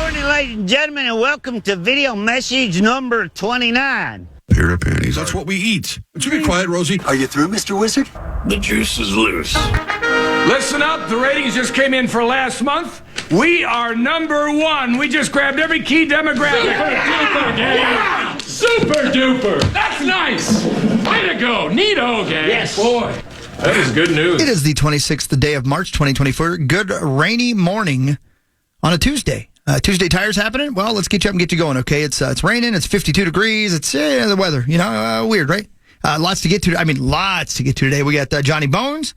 morning, ladies and gentlemen, and welcome to video message number 29. Pair of panties. That's what we eat. Would you be quiet, Rosie? Are you through, Mr. Wizard? The juice is loose. Listen up, the ratings just came in for last month. We are number one. We just grabbed every key demographic. Yeah! Super duper! That's nice! Way to go! Neato, gang! Yes. Boy, that is good news. It is the 26th, the day of March 2024. Good rainy morning on a Tuesday. Tuesday tires happening? Well, let's get you up and get you going, okay? It's raining. It's 52 degrees. It's the weather. Weird, right? Lots to get to today. We got Johnny Bones.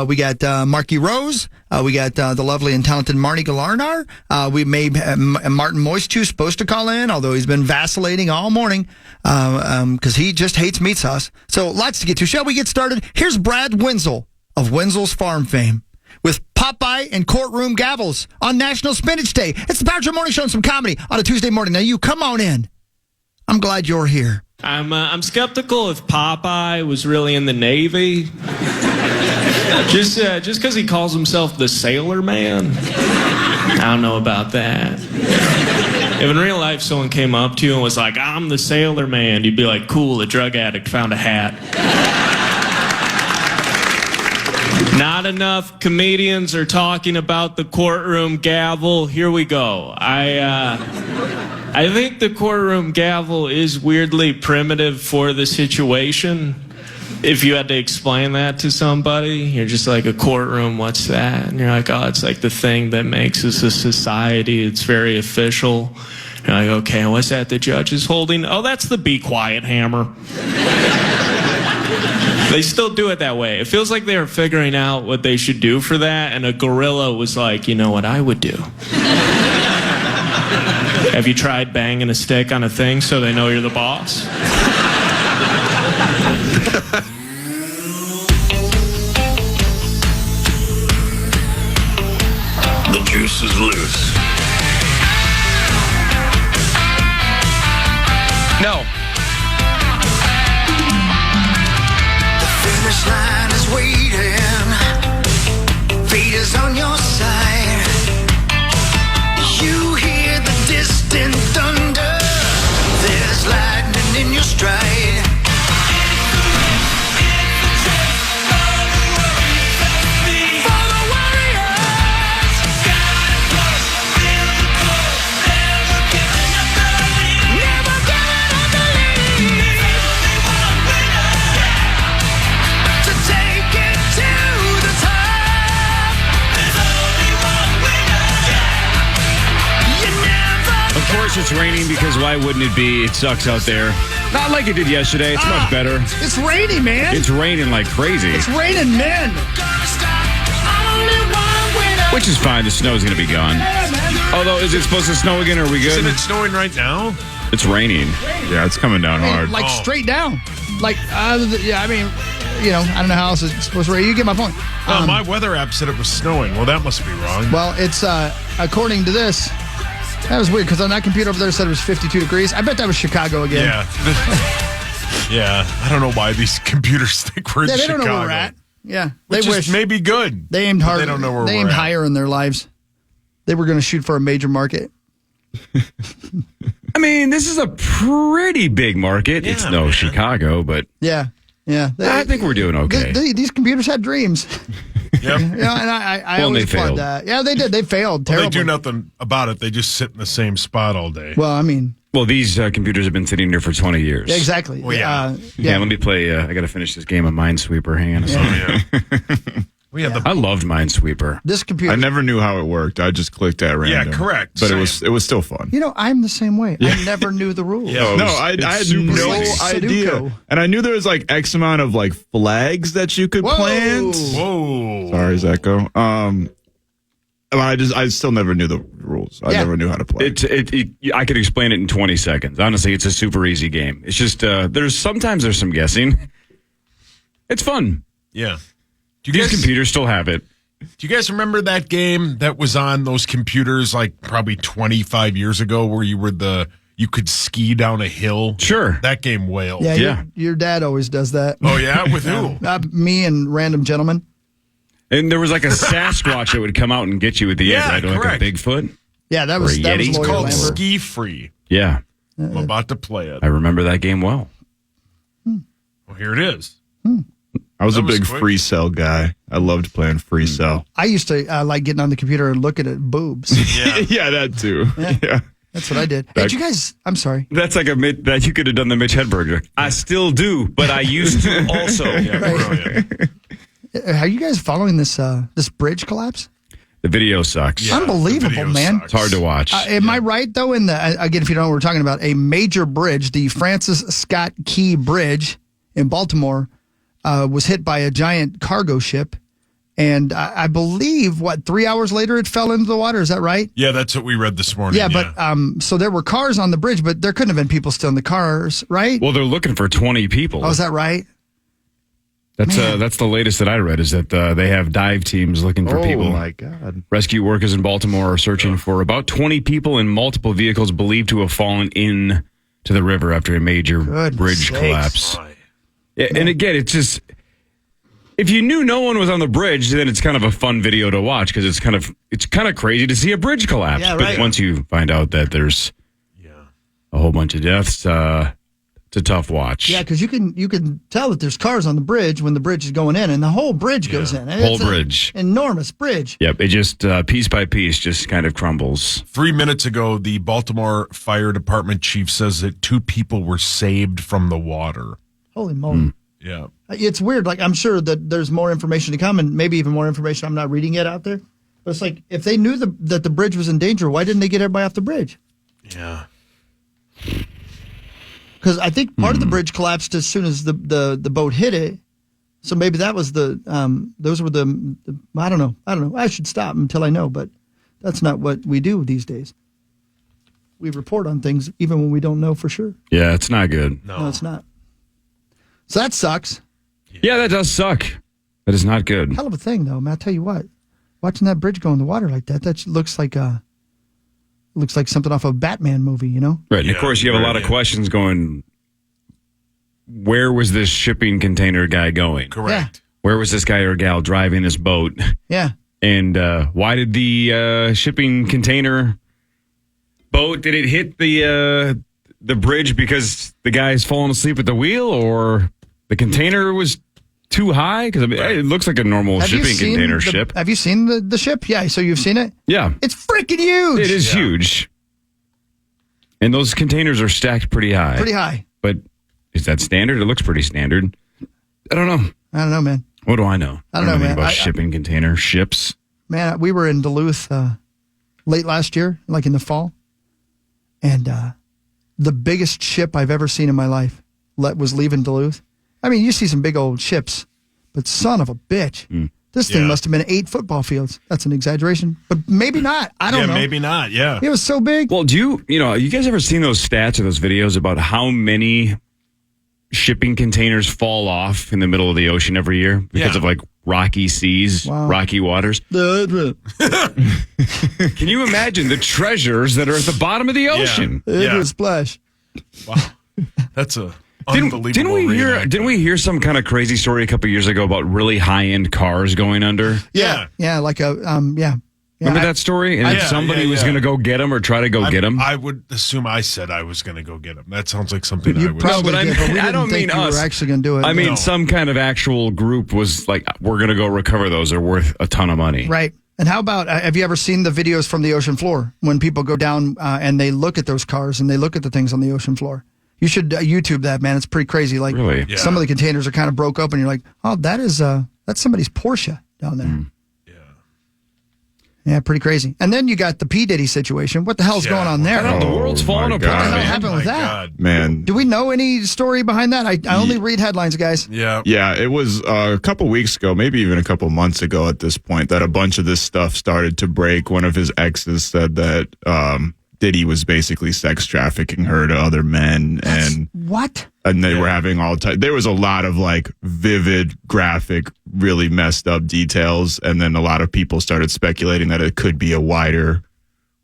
We got Marky Rose. We got the lovely and talented Marnie Galarnar. We made Martin Moistchew supposed to call in, although he's been vacillating all morning because he just hates meat sauce. So lots to get to. Shall we get started? Here's Brad Wenzel of Wenzel's Farm fame with Popeye and Courtroom Gavels on National Spinach Day. It's the Power Trip Morning Show and some comedy on a Tuesday morning. Now, you come on in. I'm glad you're here. I'm skeptical if Popeye was really in the Navy. Just because he calls himself the Sailor Man. I don't know about that. If in real life someone came up to you and was like, I'm the Sailor Man, you'd be like, cool, a drug addict found a hat. Not enough comedians are talking about the courtroom gavel. Here we go. I think the courtroom gavel is weirdly primitive for the situation. If you had to explain that to somebody, you're just like, a courtroom, what's that? And you're like, oh, it's like the thing that makes us a society. It's very official. You're like, okay, what's that the judge is holding? Oh, that's the be quiet hammer. They still do it that way. It feels like they were figuring out what they should do for that, and a gorilla was like, you know what I would do? Have you tried banging a stick on a thing so they know you're the boss? The juice is loose. No. The finish line is waiting. Fate is on your side. You hear the distant thunder. There's lightning in your stride. Of course it's raining, because why wouldn't it be? It sucks out there. Not like it did yesterday. It's much better. It's rainy, man. It's raining like crazy. It's raining, men. Which is fine. The snow's going to be gone. Although, is it supposed to snow again? Are we good? Isn't it snowing right now? It's raining. Yeah, it's coming down hard. Like straight down. Like, I don't know how else it's supposed to rain. You get my point. My weather app said it was snowing. Well, that must be wrong. Well, it's, according to this, that was weird, because on that computer over there said it was 52 degrees. I bet that was Chicago again. Yeah. Yeah. I don't know why these computers think we're in Chicago. They don't know where we're at. Yeah. Which is maybe good. They aimed hard. They don't know where They we're aimed at. higher in their lives. They were going to shoot for a major market. I mean, this is a pretty big market. Yeah, it's no man. Chicago, but Yeah. I think we're doing okay. These computers had dreams. Yep. And I Well, always they applaud failed. that. Yeah, they did. They failed Well, terribly. they do nothing about it. They just sit in the same spot all day. Well, I mean, Well, these computers have been sitting here for 20 years. yeah, exactly. Well, yeah. Yeah, let me play. I got to finish this game of Minesweeper. Hang on a second. We had the I loved Minesweeper. This computer. I never knew how it worked. I just clicked at random. Yeah, correct. But Same. it was still fun. I'm the same way. I never knew the rules. Yeah. No, I had super no easy. idea. Sudoku. And I knew there was like X amount of like flags that you could Whoa. plant. Whoa. Sorry, Zeko. I still never knew the rules. I never knew how to play. I could explain it in 20 seconds. Honestly, it's a super easy game. It's just there's some guessing. It's fun. Yeah. These computers still have it. Do you guys remember that game that was on those computers like probably 25 years ago where you could ski down a hill? Sure. That game wailed. Yeah. Your dad always does that. Oh, yeah? With who? Me and random gentlemen. And there was like a Sasquatch that would come out and get you at the end, right? Like correct. a Bigfoot. Yeah, that Or was a that Yeti. was It's Lawyer called Lambert. Ski Free. Yeah, I'm about to play it. I remember that game well. Well, here it is. I was That a was big quick. free cell guy. I loved playing free cell. I used to like getting on the computer and looking at boobs. Yeah. Yeah, that too. Yeah. Yeah. That's what I did. Hey, did you guys? I'm sorry. That's like that you could have done the Mitch Hedberg. I still do, but I used to also. Yeah, brilliant. Are you guys following this this bridge collapse? The video sucks. Yeah, Unbelievable, the video man. sucks. It's hard to watch. Am I right though? In the again, if you don't know what we're talking about, a major bridge, the Francis Scott Key Bridge in Baltimore, was hit by a giant cargo ship, and I believe 3 hours later it fell into the water. Is that right? Yeah, that's what we read this morning. Yeah, but so there were cars on the bridge, but there couldn't have been people still in the cars, right? Well, they're looking for 20 people. Oh, is that right? That's the latest that I read is that they have dive teams looking for people. Oh, my God. Rescue workers in Baltimore are searching for about 20 people in multiple vehicles believed to have fallen in to the river after a major Goodness bridge sakes. collapse. Yeah, and again, it's just if you knew no one was on the bridge, then it's kind of a fun video to watch because it's kind of crazy to see a bridge collapse. Yeah, But right. once you find out that there's a whole bunch of deaths, it's a tough watch. Yeah, because you can tell that there's cars on the bridge when the bridge is going in, and the whole bridge goes in. And Whole it's an bridge. enormous bridge. Yep, it just piece by piece just kind of crumbles. 3 minutes ago, the Baltimore Fire Department chief says that 2 people were saved from the water. Holy moly! Yeah. It's weird. Like I'm sure that there's more information to come, and maybe even more information I'm not reading yet out there. But it's like if they knew that the bridge was in danger, why didn't they get everybody off the bridge? Yeah. Because I think part of the bridge collapsed as soon as the boat hit it. So maybe that was those were the I don't know. I should stop until I know, but that's not what we do these days. We report on things even when we don't know for sure. Yeah, it's not good. No, it's not. So that sucks. Yeah, that does suck. That is not good. Hell of a thing, though, man. I tell you what, watching that bridge go in the water like that looks like something off a Batman movie, you know? Right. And of Yeah, course, you have a lot of yeah. questions going, where was this shipping container guy going? Correct. Where was this guy or gal driving this boat? Yeah. And why did the shipping container boat, did it hit the bridge because the guy's fallen asleep at the wheel or the container was too high? Because it looks like a normal shipping container ship. Have you seen the ship? Yeah, so you've seen it? Yeah. It's freaking huge. It is huge. And those containers are stacked pretty high. Pretty high. But is that standard? It looks pretty standard. I don't know. I don't know, man. What do I know? I don't know, anything man. about shipping container ships. Man, we were in Duluth late last year, like in the fall. And the biggest ship I've ever seen in my life was leaving Duluth. I mean, you see some big old ships, but son of a bitch. This thing must have been 8 football fields. That's an exaggeration, but maybe not. I don't know. Maybe not. Yeah. It was so big. Well, you guys ever seen those stats or those videos about how many shipping containers fall off in the middle of the ocean every year because of like rocky seas, rocky waters? Can you imagine the treasures that are at the bottom of the ocean? It was splash. Wow. That's a unbelievable Didn't we hear some kind of crazy story a couple years ago about really high-end cars going under? Yeah. Yeah, like a, Remember that story? And somebody was going to go get them or try to go get them? I would assume I said I was going to go get them. That sounds like something I would probably but did, but we I didn't don't think mean you us. were actually going to do it. I mean, No. some kind of actual group was like, we're going to go recover those. They're worth a ton of money. Right. And how about, have you ever seen the videos from the ocean floor when people go down and they look at those cars and they look at the things on the ocean floor? You should YouTube that, man. It's pretty crazy. Like Really? Yeah. some of the containers are kind of broke open. You're like, oh, that's somebody's Porsche down there. Yeah, pretty crazy. And then you got the P. Diddy situation. What the hell's going on there? I don't know, the world's falling my apart. God. What the hell man. happened with My that? God. Man. Do we know any story behind that? I only read headlines, guys. Yeah. Yeah, it was a couple weeks ago, maybe even a couple months ago at this point, that a bunch of this stuff started to break. One of his exes said that Diddy was basically sex trafficking her to other men, What? and they were having all type. There was a lot of like vivid, graphic, really messed up details, and then a lot of people started speculating that it could be a wider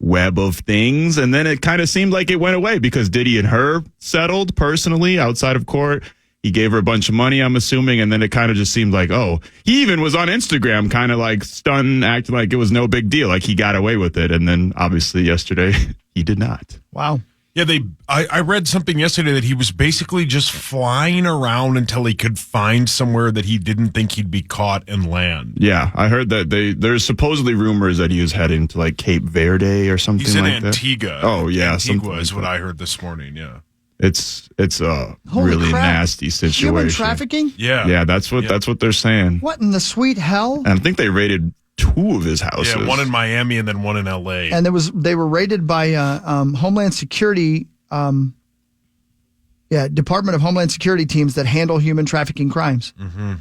web of things, and then it kind of seemed like it went away because Diddy and her settled personally outside of court. he gave her a bunch of money, I'm assuming, and then it kind of just seemed like, oh, he even was on Instagram kind of like stunned, acting like it was no big deal, like he got away with it. And then obviously yesterday he did not. Wow. Yeah, I read something yesterday that he was basically just flying around until he could find somewhere that he didn't think he'd be caught and land. Yeah, I heard that there's supposedly rumors that he was heading to like Cape Verde or something He's in like Antigua. that. Oh, yeah. Antigua is what I heard this morning, yeah. It's a Holy really crap. nasty situation. Human trafficking? Yeah. Yeah, that's what they're saying. What in the sweet hell? And I think they raided 2 of his houses. Yeah, one in Miami and then one in L.A. And they were raided by Homeland Security, Department of Homeland Security teams that handle human trafficking crimes. Mm-hmm.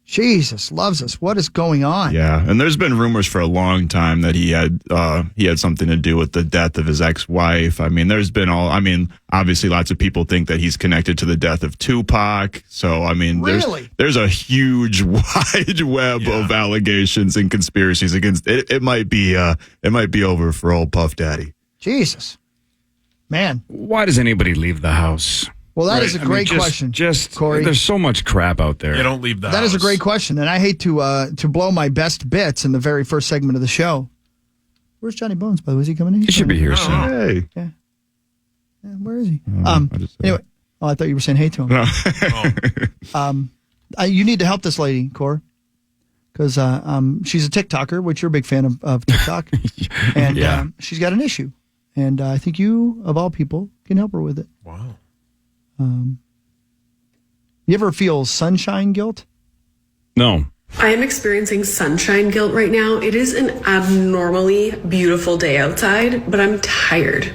Jesus loves us. What is going on? Yeah, and there's been rumors for a long time that he had something to do with the death of his ex-wife. I mean, obviously lots of people think that he's connected to the death of Tupac. So, I mean, Really? there's a huge wide web of allegations and conspiracies against it. It might be over for old Puff Daddy. Jesus. Man. Why does anybody leave the house? Well, that is a great question, Corey. There's so much crap out there. You don't leave the house. That is a great question, and I hate to blow my best bits in the very first segment of the show. Where's Johnny Bones, by the way? Is he coming in? He should be here soon. Hey. Yeah. Where is he? Anyway, I thought you were saying hey to him. You need to help this lady, Corey, because she's a TikToker, which you're a big fan of TikTok, and she's got an issue, and I think you, of all people, can help her with it. Wow. You ever feel sunshine guilt? No. I am experiencing sunshine guilt right now. It is an abnormally beautiful day outside, but I'm tired.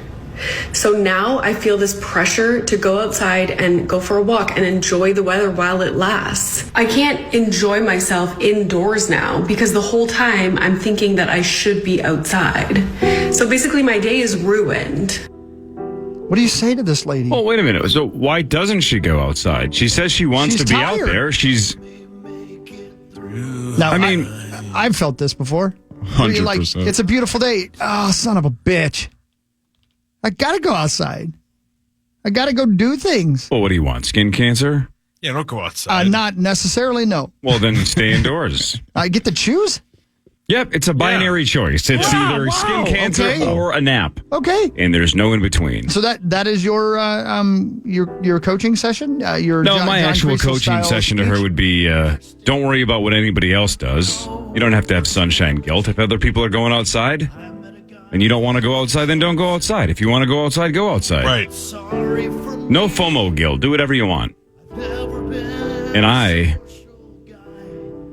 So now I feel this pressure to go outside and go for a walk and enjoy the weather while it lasts. I can't enjoy myself indoors now because the whole time I'm thinking that I should be outside. So basically my day is ruined. What do you say to this lady? Well, wait a minute. So why doesn't she go outside? She says she wants to be out there. Now, I've felt this before. 100%. Like, it's a beautiful day. Oh, son of a bitch. I got to go outside. I got to go do things. Well, what do you want? Skin cancer? Yeah, don't go outside. Not necessarily, no. Well, then stay indoors. I get to choose? Yep, it's a binary choice. It's either skin cancer or a nap. Okay. And there's no in between. So that is your coaching session? My actual coaching session to her would be, don't worry about what anybody else does. You don't have to have sunshine guilt. If other people are going outside and you don't want to go outside, then don't go outside. If you want to go outside, go outside. Right. No FOMO guilt. Do whatever you want. And I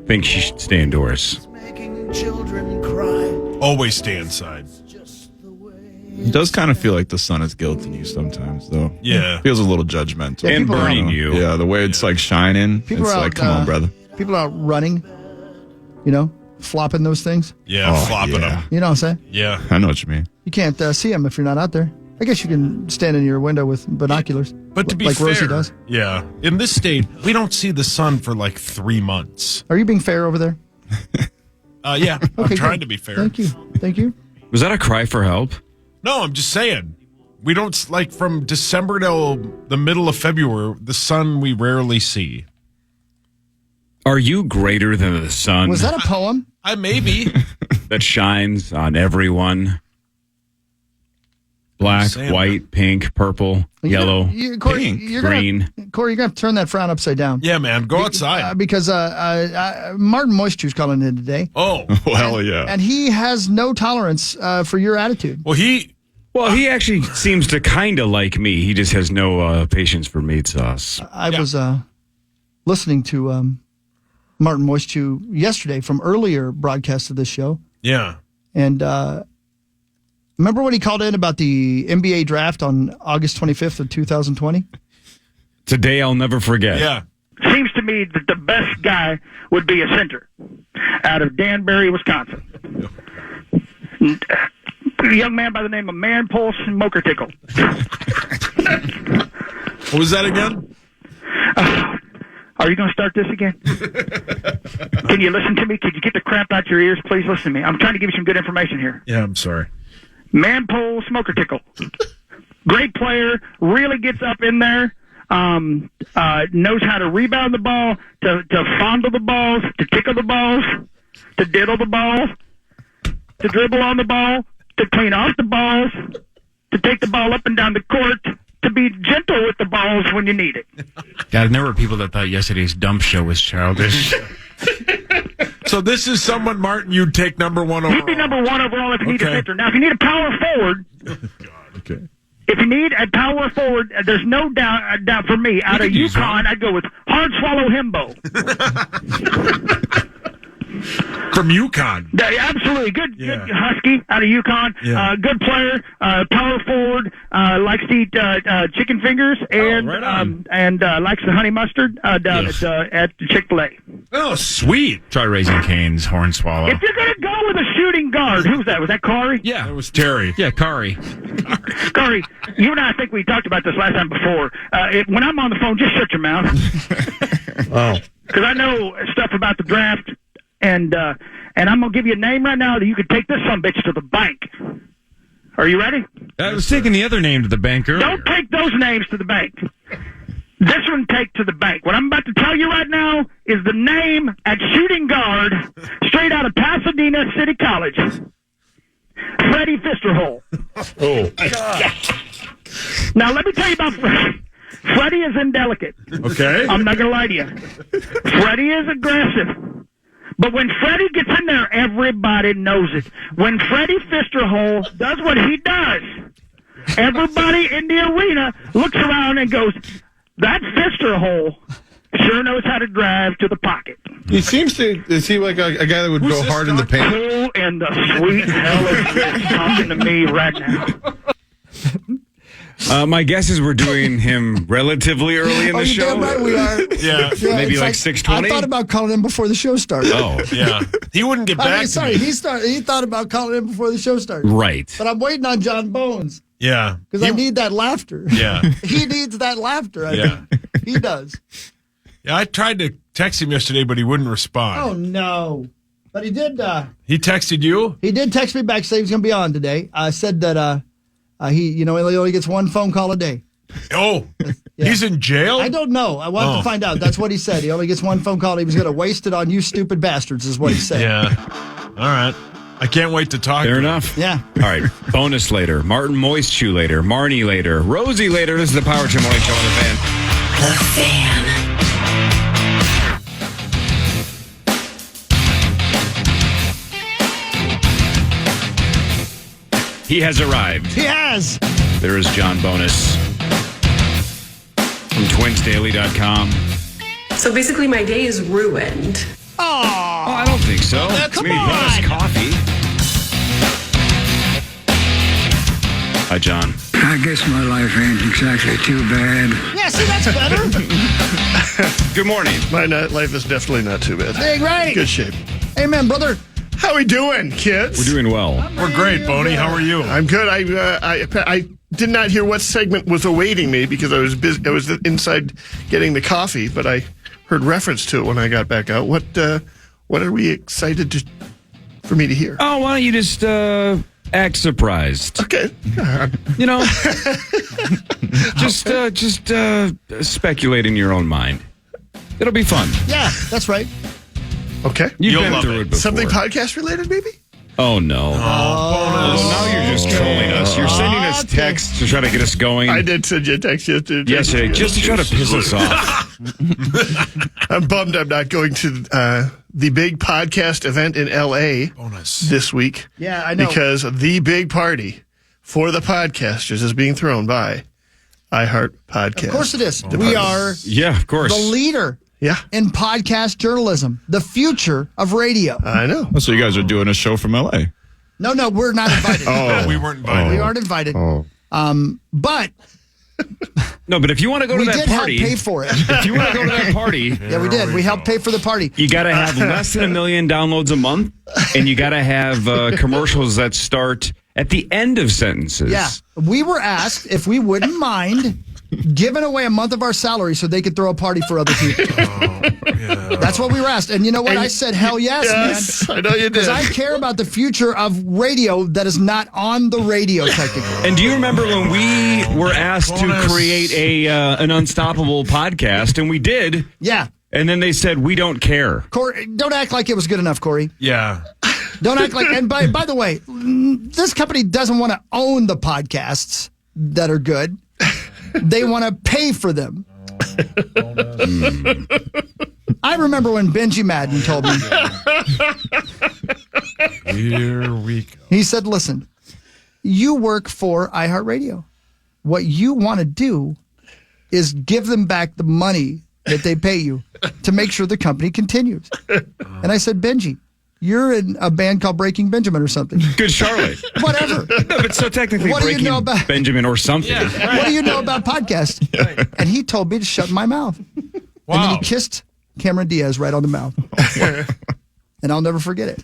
think she should stay indoors. Always stay inside. It does kind of feel like the sun is guilting you sometimes, though. Yeah. It feels a little judgmental. And burning you. Yeah, the way it's like shining. People it's are like, out, come on, brother. People are out running, flopping those things. Yeah, flopping them. You know what I'm saying? Yeah. I know what you mean. You can't see them if you're not out there. I guess you can stand in your window with binoculars. But to be like fair, Rosie does. Yeah. In this state, we don't see the sun for like 3 months. Are you being fair over there? Yeah. Okay, I'm trying good. to be fair. Thank you. Was that a cry for help? No, I'm just saying. We don't, from December till the middle of February, the sun we rarely see. Are you greater than the sun? Was that a poem? I maybe. That shines on everyone? Black, white, pink, purple, yellow, Corey, pink, green. Corey, you're going to have to turn that frown upside down. Yeah, man. Go outside. Because Martin Moistchew's calling in today. Oh. Well, yeah. And he has no tolerance for your attitude. Well, he actually seems to kind of like me. He just has no patience for meat sauce. I was listening to Martin Moistchew yesterday from earlier broadcasts of this show. Yeah. And remember when he called in about the NBA draft on August 25th of 2020? It's a day I'll never forget. Yeah. Seems to me that the best guy would be a center out of Danbury, Wisconsin. A young man by the name of Man Pulse and Mokertickle. What was that again? Are you going to start this again? Can you listen to me? Could you get the crap out your ears? Please listen to me. I'm trying to give you some good information here. Yeah, I'm sorry. Man Pole Smoker Tickle. Great player, really gets up in there. knows how to rebound the ball, to fondle the balls, to tickle the balls, to diddle the ball, to dribble on the ball, to clean off the balls, to take the ball up and down the court, to be gentle with the balls when you need it. God, there were people that thought yesterday's dump show was childish. So this is someone, Martin, you'd take number one overall. He'd be number one overall if you need a center. Now, if you need a power forward, Okay. if you need a power forward, there's no doubt for me. Out of UConn, I'd go with Hard Swallow Himbo. From UConn. Absolutely. Good Husky out of UConn. Yeah. Good player. Power forward. Likes to eat chicken fingers and likes the honey mustard down at Chick-fil-A. Oh, sweet. Try Raising Cane's Hornswallow. If you're going to go with a shooting guard, who's that? Was that Kari? Yeah. That was Terry. Yeah, Kari. Kari, you and I think we talked about this last time before. When I'm on the phone, just shut your mouth. Oh. Because I know stuff about the draft. And I'm going to give you a name right now that you could take this sumbitch to the bank. Are you ready? I was taking the other name to the bank earlier. Don't take those names to the bank. This one take to the bank. What I'm about to tell you right now is the name at shooting guard straight out of Pasadena City College. Freddie Fisterhole. Oh. Yeah. Now, let me tell you about Freddie. Freddie is indelicate. Okay. I'm not going to lie to you. Freddie is aggressive. But when Freddie gets in there, everybody knows it. When Freddie Fisterhole does what he does, everybody in the arena looks around and goes, that Fisterhole sure knows how to drive to the pocket. He seems to seem like a guy that would go hard in the paint. Who in the sweet hell is this talking to me right now? My guess is we're doing him relatively early in the show. Damn right we are. Yeah. Maybe like 6:20. I thought about calling him before the show started. Oh, Yeah. He wouldn't get back to me. He thought about calling him before the show started. right. But I'm waiting on John Bones Yeah. because I need that laughter. Yeah. He needs that laughter. I Yeah. think. He does. Yeah, I tried to text him yesterday, but he wouldn't respond. Oh no! But he did. He texted you? He did text me back, say he's going to be on today. I said that he only gets one phone call a day. Oh, Yeah. He's in jail? I don't know. I want to find out. That's what he said. He only gets one phone call. He was going to waste it on you stupid bastards, is what he said. Yeah. All right. I can't wait to talk. Fair enough. Yeah. All right. Bonus later. Martin Moistchew later. Marnie later. Rosie later. This is the Power Chimoy Show on The Fan. The Fan. He has arrived. He has. There is John Bonus from twinsdaily.com. So basically, my day is ruined. Oh, I don't think so. Come He brought us on. coffee. Hi, John. I guess my life ain't exactly too bad. Yeah, see, that's better. Good morning. My life is definitely not too bad. Hey, right. Good shape. Amen, brother. How we doing, kids? We're doing well. We're great, Boney. How are you? I'm good. I did not hear what segment was awaiting me because I was busy. I was inside getting the coffee, but I heard reference to it when I got back out. What are we excited for me to hear? Oh, why don't you just act surprised? Okay. You know, just speculate in your own mind. It'll be fun. Yeah, that's right. Okay. You've been through it before. Something podcast related, maybe? Oh, no. Now you're just trolling us. You're sending us texts to try to get us going. I did send you a text yesterday. Yesterday, just to try to piss us off. I'm bummed I'm not going to the big podcast event in L.A. this week. Yeah, I know. Because the big party for the podcasters is being thrown by iHeart Podcast. Of course it is. We are Yeah, of course. the leader in podcast journalism, the future of radio. I know. So you guys are doing a show from LA? No, we're not invited. Oh. We weren't invited. We aren't invited. Oh. But No, but if you want to go we to that did help party, pay for it. if you want to go to that party, Yeah, we did. We helped pay for the party. you got to have less than 1 million downloads a month, and you got to have commercials that start at the end of sentences. Yeah. We were asked if we wouldn't mind giving away a month of our salary so they could throw a party for other people. That's what we were asked. And you know what? I said, hell yes, man. I know you did. Because I care about the future of radio that is not on the radio, technically. And do you remember when we were asked to create an Unstoppable podcast, and we did? Yeah. And then they said, we don't care. Corey, don't act like it was good enough, Corey. Yeah. Don't act like, and by the way, this company doesn't want to own the podcasts that are good. They want to pay for them. I remember when Benji Madden told me. Here we go. He said, listen, you work for iHeartRadio. What you want to do is give them back the money that they pay you to make sure the company continues. And I said, Benji, you're in a band called Breaking Benjamin or something. Good Charlotte. Whatever. No, but so technically What do you Breaking know about- Benjamin or something. Yeah, right. What do you know about podcasts? And he told me to shut my mouth. Wow. And then he kissed Cameron Diaz right on the mouth. And I'll never forget it.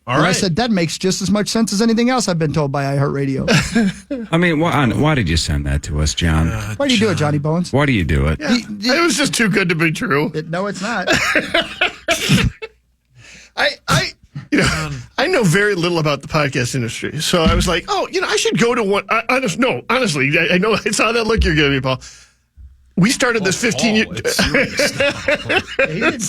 All and right. I said, that makes just as much sense as anything else I've been told by iHeartRadio. I mean, why did you send that to us, John? Why do you do it, Johnny Bones? Why do you do it? Yeah. It was just too good to be true. No, it's not. I know very little about the podcast industry, so I was like, I should go to one. Honestly, I know I saw that look you're giving me, Paul. We started this 15 years. It's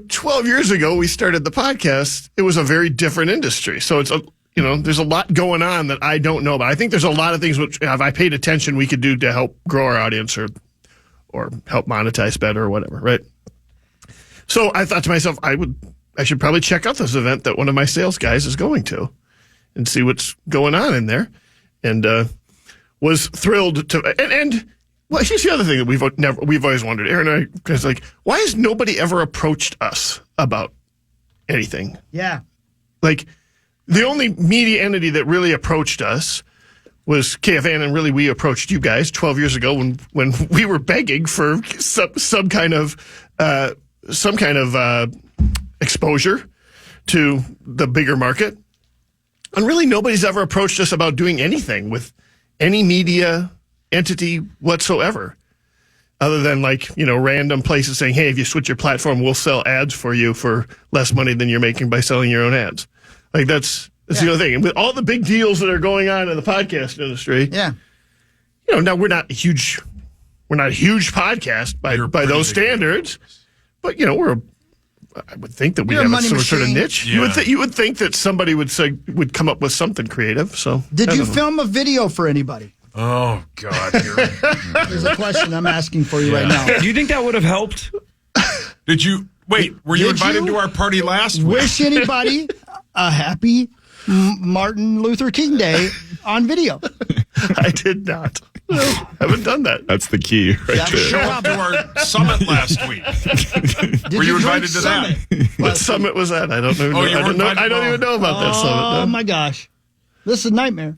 12 years ago, we started the podcast. It was a very different industry, so it's there's a lot going on that I don't know about. I think there's a lot of things which, if I paid attention, we could do to help grow our audience or help monetize better or whatever, right? So I thought to myself, I should probably check out this event that one of my sales guys is going to and see what's going on in there. And was thrilled to and well, here's the other thing that we've always wondered, Aaron and I, because why has nobody ever approached us about anything? Yeah. Like the only media entity that really approached us was KFAN, and really we approached you guys 12 years ago when we were begging for some kind of exposure to the bigger market. And really nobody's ever approached us about doing anything with any media entity whatsoever, other than random places saying, hey, if you switch your platform, we'll sell ads for you for less money than you're making by selling your own ads. That's the other thing. And with all the big deals that are going on in the podcast industry, now we're not a huge podcast by those standards, but I would think that we have some sort of niche. Yeah. You would think that somebody would come up with something creative. So Did you film a video for anybody? Oh, God. There's a question I'm asking for you right now. Do you think that would have helped? Did you were you invited to our party last week? Wish anybody a happy Martin Luther King Day on video? I did not. Haven't done that. That's the key right there. Show up to our summit last week. Were you invited to that? What summit was that? I don't know. I don't even know about that summit. Oh, my gosh. This is a nightmare.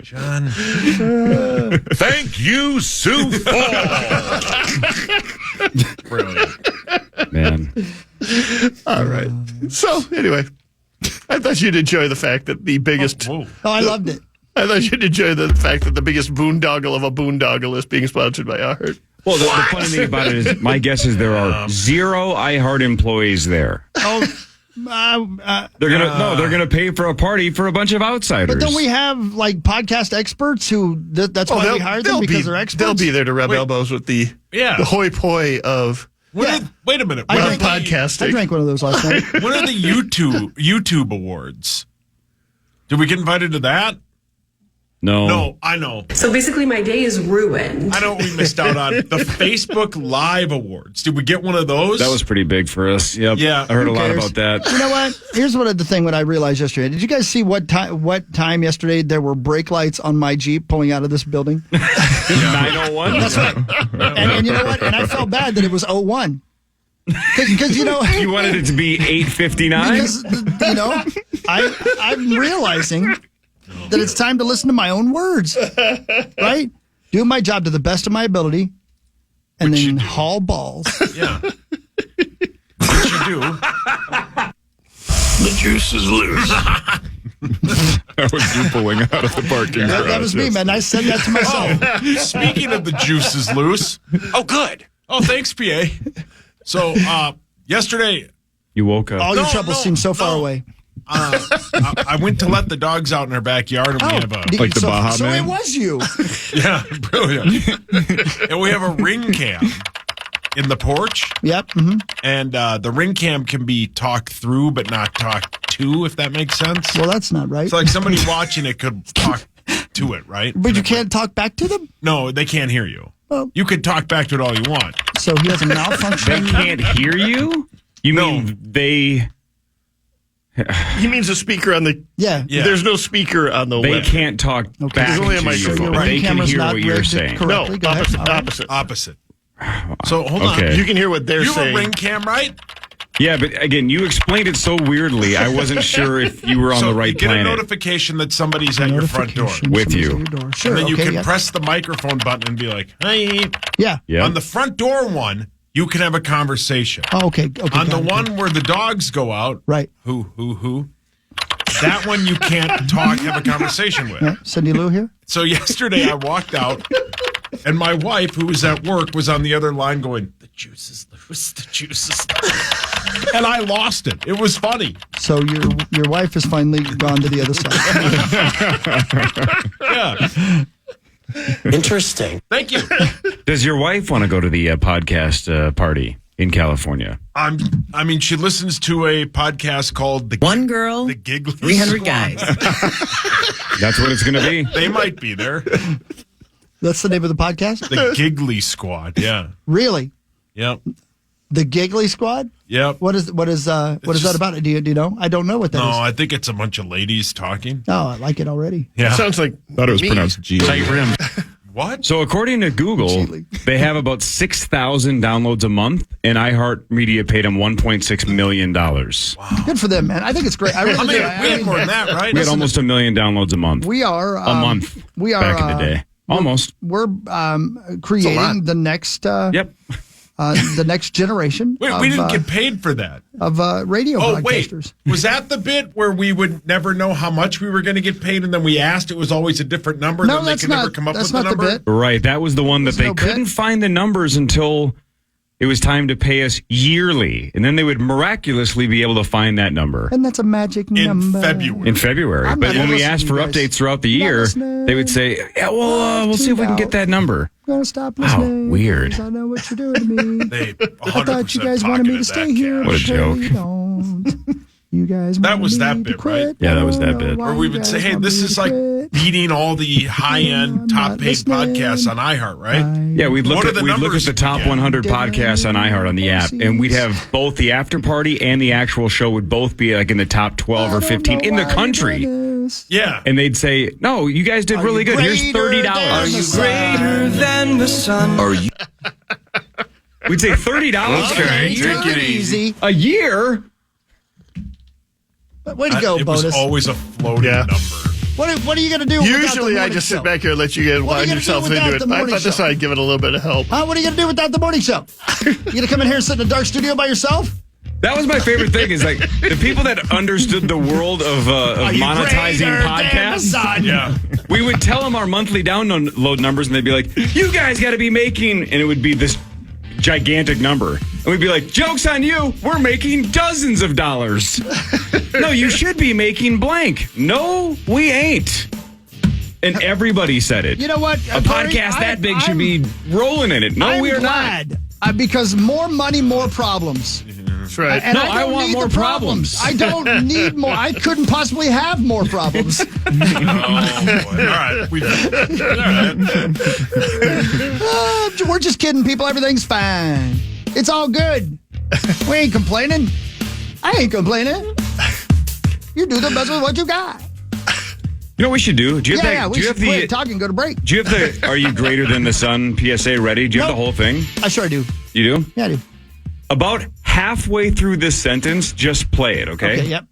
John. Thank you, Sioux Falls. Brilliant. Man. All right. So, anyway, I thought you'd enjoy the fact that the biggest... Oh, I loved it. I thought you'd enjoy the fact that the biggest boondoggle of a boondoggle is being sponsored by iHeart. Well, the funny thing about it is, my guess is there are 0 iHeart employees there. Oh, They're gonna pay for a party for a bunch of outsiders. but don't we have podcast experts who that's why we hired them because they're experts? They'll be there to rub elbows with the hoi poi of Wait a minute. I podcasting. drank one of those last night. When are the YouTube awards? Did we get invited to that? No, I know. So basically, my day is ruined. I know what we missed out on. The Facebook Live Awards. Did we get one of those? That was pretty big for us. Yep. Yeah. I heard a lot cares? about that. You know what? Here's the thing I realized yesterday. Did you guys see what time yesterday there were brake lights on my Jeep pulling out of this building? 901. That's right. And you know what? And I felt bad that it was 01. Because you wanted it to be 8:59. Because I'm realizing that it's time to listen to my own words, right? Do my job to the best of my ability, and then haul balls. Yeah. What you do? The juice is loose. I was you pulling out of the parking garage. That was me, man. I said that to myself. Oh, speaking of the juice is loose. Oh, good. Oh, thanks, PA. So, yesterday... You woke up. All your troubles seem so far away. I went to let the dogs out in our backyard, and we have a... Like the Baja So Man? it was you. Yeah, brilliant. And we have a ring cam in the porch. Yep. Mm-hmm. And the ring cam can be talked through, but not talked to, if that makes sense. Well, that's not right. It's like somebody watching it could talk to it, right? But you can't talk back to them? No, they can't hear you. Well, you could talk back to it all you want. So he has a malfunction. They can't hear you? You mean they... He means a speaker on the... Yeah. There's no speaker on the They web. can't talk back There's only a to you, microphone. but they can hear what you're saying. No, Go ahead. All right. Opposite. So, hold Okay. on. You can hear what they're You have saying. a ring cam, right? Yeah, but again, you explained it so weirdly. I wasn't sure if you were on So the right you get planet. a notification that somebody's at your front door. With you. Sure, and then you okay, can yeah. press the microphone button and be like, hey. Yeah. On the front door one, you can have a conversation. Oh, okay. Okay. On the got it. one where the dogs go out, Right. who, that one you can't have a conversation with. Yeah. Cindy Lou here? So yesterday I walked out, and my wife, who was at work, was on the other line going, the juice is loose, the juice is loose. And I lost it. It was funny. So your wife has finally gone to the other side. Yeah. Interesting. Thank you. Does your wife want to go to the podcast party in California? I mean, she listens to a podcast called The One Girl, The Giggly 300 Squad. Guys. That's what it's going to be. They might be there. That's the name of the podcast? The Giggly Squad. Yeah. Really? Yep. The Giggly Squad? Yep. What is that about? Do you know? I don't know what that is. No, I think it's a bunch of ladies talking. Oh, I like it already. Yeah. Sounds like thought it was me. pronounced G. Tight rim. What? So according to Google, they have about 6,000 downloads a month, and iHeartMedia paid them $1.6 million. Good for them, man. I think it's great. I really I mean, do. we had more than that, right? We had almost 1 million downloads a month. We are a month. We are back in the day. Almost. We're creating the next. Yep. The next generation. Wait, we didn't get paid for that. Of radio broadcasters. Wait. Was that the bit where we would never know how much we were going to get paid, and then we asked, it was always a different number, No, then they that's could never not- come up that's with the not the number? bit. Right. That was the one that they couldn't find the numbers until it was time to pay us yearly. And then they would miraculously be able to find that number. And that's a magic number. In February. I'm But not when we listening, asked for you guys. updates throughout the Not year, listening. they would say, yeah, well, we'll see if we can get that number. I'm going to stop Wow, listening. weird. 'Cause I know what you're doing to me. They I thought you guys wanted me to stay here. What a but joke. You don't. You guys That want was me that to bit, quit. right? Yeah, that was I that don't know bit. why Or we you would guys say, hey, want this me is to like quit. beating all the high-end, top-paid listening. podcasts on iHeart, right? Yeah, we'd look What are at the we'd look at numbers the top again? 100 podcasts on iHeart on the app, and we'd have both the after party and the actual show would both be like in the top 12 or 15 in the country. Yeah. And they'd say, "No, you guys did really good. Here's $30." Are you greater than the sun? Are you? We'd say $30. Okay, take it easy. A year. But way to go, It Bonus. was always a floating number. What are you going to do? without the Usually I morning just show? sit back here and let you get What are wind you gonna yourself do into without it. the I morning thought this show? I'd give it a little bit of help. What are you going to do without the morning show? You going to come in here and sit in a dark studio by yourself? That was my favorite thing. Is like the people that understood the world of monetizing podcasts. Yeah. We would tell them our monthly download numbers, and they'd be like, "You guys got to be making," and it would be this gigantic number, and we'd be like, "Joke's on you! We're making dozens of dollars." No, you should be making blank. No, we ain't. And everybody said it. You know what? A podcast that big should be rolling in it. No, I'm we're glad, because more money, more problems. That's right. And No, I, I don't want need more the problems. I don't need more. I couldn't possibly have more problems. Oh, boy. All right. We're just kidding, people. Everything's fine. It's all good. We ain't complaining. I ain't complaining. You do the best with what you got. You know what we should do? Do you have Yeah, the, we do you should have the quit talking and go to break. Do you have the Are You Greater Than the Sun PSA ready? Do you have the whole thing? I sure do. You do? Yeah, I do. About halfway through this sentence, just play it, okay? Okay, yep.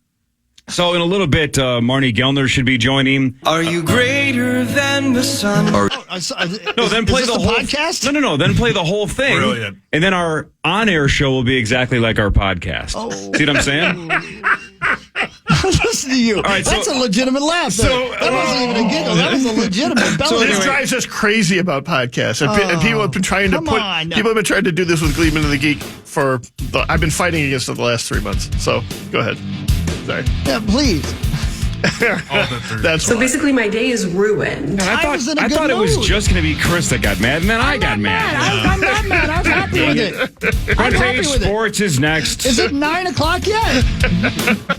So in a little bit, Marnie Gellner should be joining. Are you greater than the sun? No, then play the whole podcast. No. Then play the whole thing. Brilliant. And then our on-air show will be exactly like our podcast. Oh. See what I'm saying? Listen to you. All right, That's a legitimate laugh. That wasn't even a giggle. That was a legitimate belly. This drives us crazy about podcasts, and people have been trying to people have been trying to do this with Gleeman and the Geek for. I've been fighting against it the last 3 months. So go ahead. Sorry. Yeah, please. That's So basically, my day is ruined. I thought it was just going to be Chris that got mad, and then I got mad. I'm not mad. I was happy with it. Front Page Sports is next. Is it 9 o'clock yet?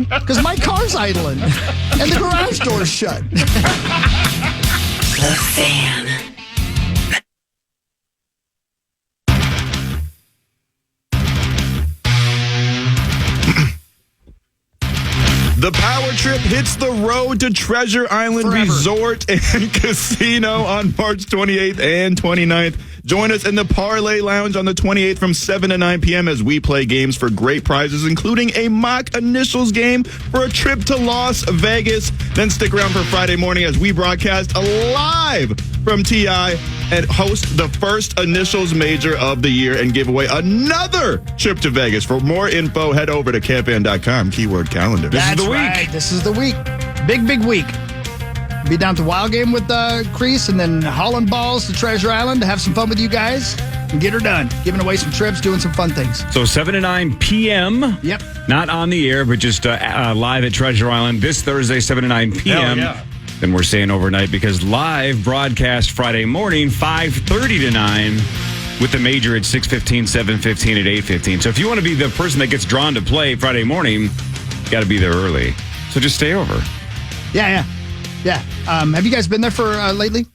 Because my car's idling and the garage door's shut. The Fan. The Power Trip hits the road to Treasure Island Resort and Casino on March 28th and 29th. Join us in the Parlay Lounge on the 28th from 7 to 9 p.m. as we play games for great prizes, including a mock initials game for a trip to Las Vegas. Then stick around for Friday morning as we broadcast live from TI and host the first initials major of the year and give away another trip to Vegas. For more info, head over to campfan.com, keyword calendar. That's right. This is the week. Big week. Be down to Wild Game with Crease and then hauling balls to Treasure Island to have some fun with you guys and get her done. Giving away some trips, doing some fun things. So 7 to 9 p.m. Yep. Not on the air, but just live at Treasure Island this Thursday, 7 to 9 p.m. Hell yeah. Then we're staying overnight because live broadcast Friday morning, 5:30 to 9, with the major at 6:15, 7:15, at 8:15. So if you want to be the person that gets drawn to play Friday morning, you got to be there early. So just stay over. Yeah. Have you guys been there for lately?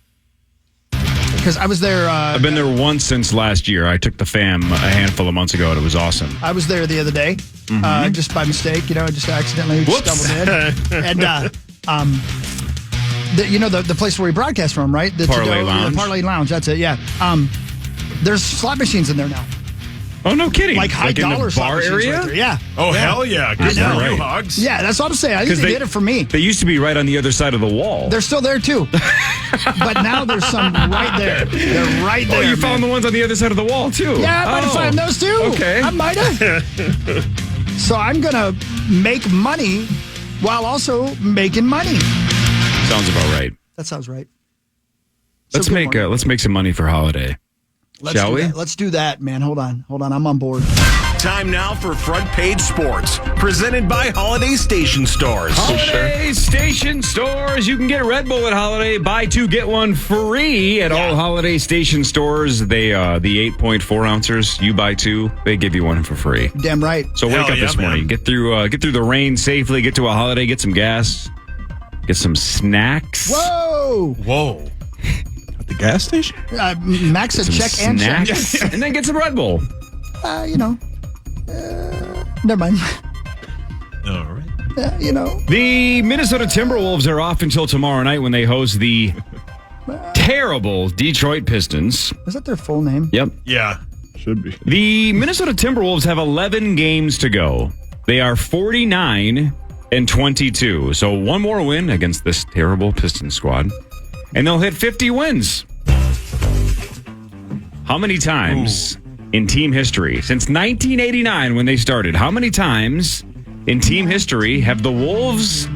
Because I was there. I've been there once since last year. I took the fam a handful of months ago, and it was awesome. I was there the other day, just by mistake. Just accidentally stumbled in. And the place where we broadcast from, right? The Parlay Lounge. The Parlay Lounge. That's it. Yeah. There's slot machines in there now. Oh, no kidding. Like high dollar slot bar machines area? right there. Yeah. Oh, hell yeah. Good for you, Hogs. Yeah, that's what I'm saying. I think they did it for me. They used to be right on the other side of the wall. They're still there, too. But now there's some right there. They're right there. Oh, you found the ones on the other side of the wall, too? Yeah, I might have found those, too. Okay. I might have. So I'm going to make money while also making money. Sounds about right. That sounds right. Let's make some money for holiday. Shall we? Let's do that, man. Hold on. I'm on board. Time now for Front Page Sports, presented by Holiday Station Stores. Holiday Station Stores. You can get Red Bull at Holiday. Buy 2, get 1 free at all Holiday Station Stores. They the 8.4 ounces. You buy 2, they give you 1 for free. Damn right. So wake up this morning. Get through the rain safely. Get to a Holiday. Get some gas. Get some snacks. Whoa. At the gas station? Max said check and check. And then get some Red Bull. Never mind. All right. The Minnesota Timberwolves are off until tomorrow night when they host the terrible Detroit Pistons. Is that their full name? Yep. Yeah. Should be. The Minnesota Timberwolves have 11 games to go. They are 49-22. So one more win against this terrible Pistons squad, and they'll hit 50 wins. How many times in team history, since 1989 when they started, how many times in team history have the Wolves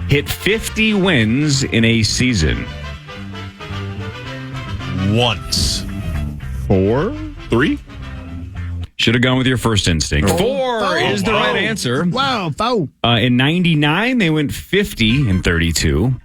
hit 50 wins in a season? Once. 4? 3? Should have gone with your first instinct. 4 is the right answer. Wow, foul. In 99, they went 50-32.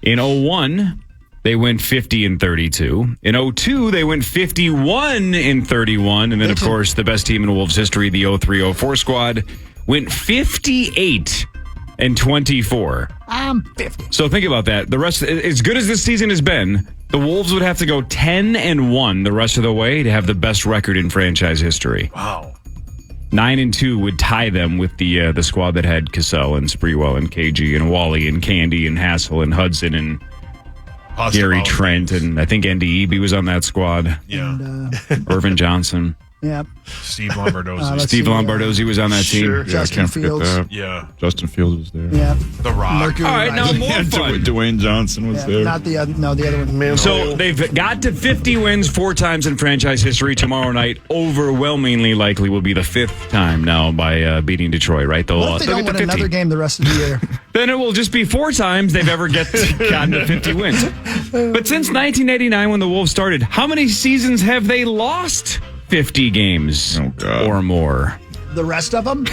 In 01, they went 50-32. In 02, they went 51-31. And then, of course, the best team in Wolves history, the 03-04 squad, went 58-24. I'm 50. So think about that. The rest, as good as this season has been, the Wolves would have to go 10-1 the rest of the way to have the best record in franchise history. Wow. 9-2 would tie them with the squad that had Cassell and Sprewell and KG and Wally and Candy and Hassel and Hudson and Gary Trent, and I think Andy Eby was on that squad. Yeah. And, Irvin Johnson. Yeah. Steve Lombardozzi. Steve Lombardozzi was on that Sure. team. Justin can't forget Fields. that. Yeah. Justin Fields was there. Yeah. The Rock. Mercury All right, now Rising. more fun. Dwayne Johnson was there. Not the other. No, the other one. So they've got to 50 wins 4 times in franchise history. Tomorrow night, overwhelmingly likely, will be the 5th time now by beating Detroit, right? What if they they'll don't get win to 50. another game the rest of the year? Then it will just be 4 times they've ever gotten to 50 wins. But since 1989, when the Wolves started, how many seasons have they lost 50 games or more? The rest of them?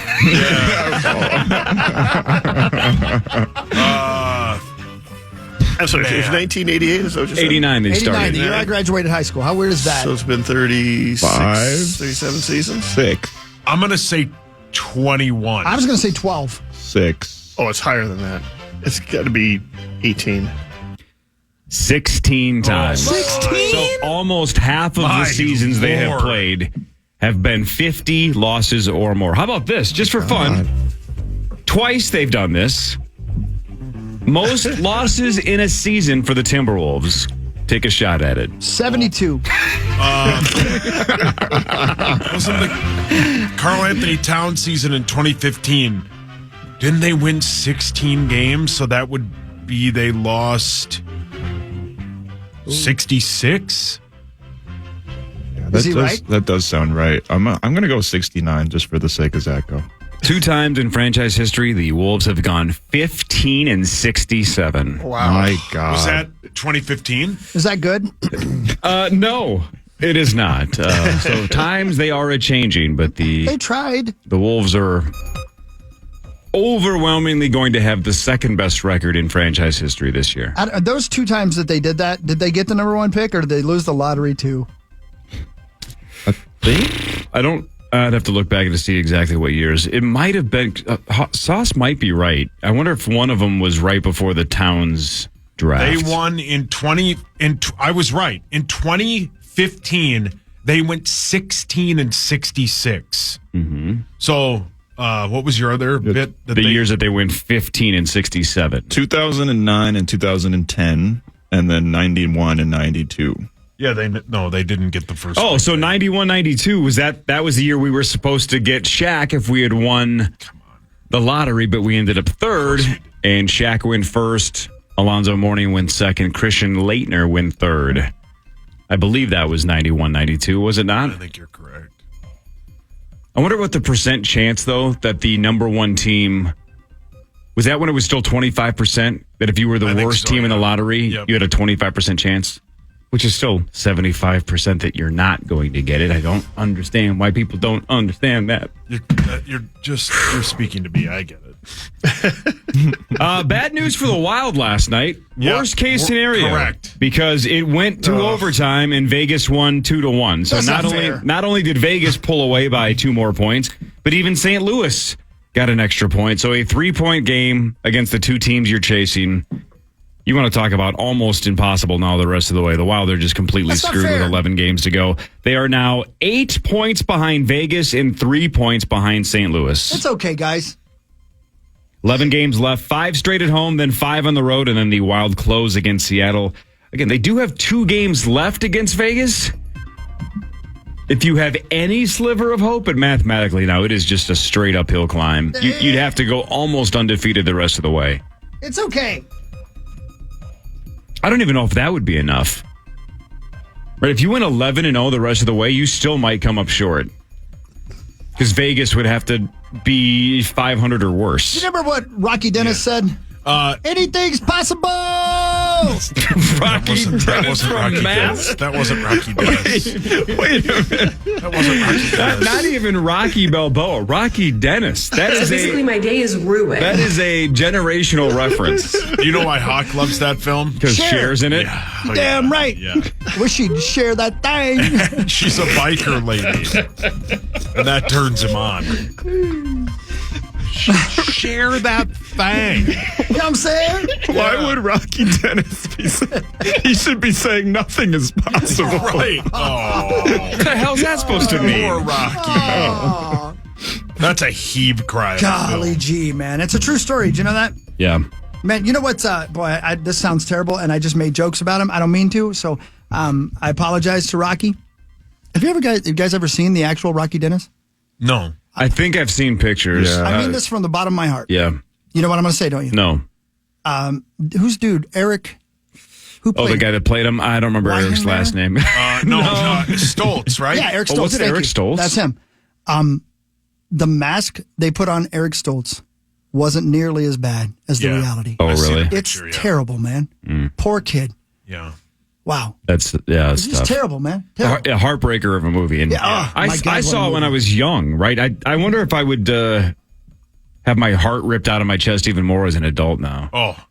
I'm sorry, it was 1988? Is that what you said? 89 they 89, started. the year I graduated high school. How weird is that? So it's been 36, 37 seasons? 6. I'm going to say 21. I was going to say 12. 6. Oh, it's higher than that. It's got to be 18. 16 times. 16? So almost half of the seasons they have played have been 50 losses or more. How about this? Just for fun. Twice they've done this. Most losses in a season for the Timberwolves. Take a shot at it. 72. Wasn't the Karl Anthony Towns season in 2015? Didn't they win 16 games? So that would be they lost 66? Is he right? That does sound right. I'm going to go 69 just for the sake of Zacho. 2 times in franchise history, the Wolves have gone 15 and 67. Wow. My God. Was that 2015? Is that good? No, it is not. So times they are a-changing, but They tried. the Wolves are overwhelmingly going to have the second best record in franchise history this year. Those 2 times that they did that, did they get the number 1 pick or did they lose the lottery too? I'd have to look back to see exactly what years. It might have been, Sauce might be right. I wonder if one of them was right before the Towns draft. They won I was right. In 2015, they went 16 and 66. Mm-hmm. So, what was your other bit? Years that they went 15 and 67. 2009 and 2010, and then 91 and 92. Yeah, they didn't get the first. Oh, so 91-92 was that was the year we were supposed to get Shaq if we had won the lottery, but we ended up third, and Shaq went first, Alonzo Mourning went second, Christian Laettner went third. I believe that was 91-92, was it not? I think you're correct. I wonder what the percent chance, though, that the number 1 team, was that when it was still 25%? That if you were the worst team in the lottery, you had a 25% chance? Which is still 75% that you're not going to get it. I don't understand why people don't understand that. You're speaking to me. I get it. Bad news for the Wild last night. Worst case scenario. Correct. Because it went to overtime and Vegas won 2-1. So not only did Vegas pull away by 2 more points, but even St. Louis got an extra point. So a 3-point game against the 2 teams you're chasing. You want to talk about almost impossible now the rest of the way. The Wild are just completely screwed with 11 games to go. They are now 8 points behind Vegas and 3 points behind St. Louis. It's okay, guys. 11 games left, 5 straight at home, then 5 on the road, and then the Wild close against Seattle. Again, they do have 2 games left against Vegas. If you have any sliver of hope, but mathematically now it is just a straight uphill climb. You'd have to go almost undefeated the rest of the way. It's okay. I don't even know if that would be enough. Right? If you went 11-0 the rest of the way, you still might come up short. Because Vegas would have to be 500 or worse. Do you remember what Rocky Dennis said? Anything's possible! Rocky Dennis from Math? That wasn't Rocky Dennis. Wait a minute. That wasn't Rocky Dennis. Not even Rocky Balboa. Rocky Dennis. That is Basically, my day is ruined. That is a generational reference. You know why Hawk loves that film? Because Cher's in it? Yeah. Oh, damn right. Yeah. Wish she'd share that thing. She's a biker lady. And that turns him on. Share that thing. You know what I'm saying? Why would Rocky Dennis be saying? He should be saying nothing is possible. Right. Oh. What the hell's that supposed to mean? Poor Rocky. Oh. That's a heave cry. Golly gee, man. It's a true story. Do you know that? Yeah. Man, you know what's, this sounds terrible, and I just made jokes about him. I don't mean to, so I apologize to Rocky. Have you guys ever seen the actual Rocky Dennis? No. I think I've seen pictures. Yeah. I mean this from the bottom of my heart. Yeah. You know what I'm going to say, don't you? No. Who's dude? Eric? Who played the guy that played him? I don't remember Eric's Weihenmayer? last name. No, Stoltz, right? Yeah, Eric Stoltz. was it Thank Eric you. Stoltz? That's him. The mask they put on Eric Stoltz wasn't nearly as bad as the reality. Oh, really? It's terrible, man. Poor kid. Yeah. Wow. It's It's just tough. terrible, man. Terrible. A heartbreaker of a movie. And Yeah, oh, I my God, I what saw a it when movie. I was young, right? I wonder if I would have my heart ripped out of my chest even more as an adult now. Oh.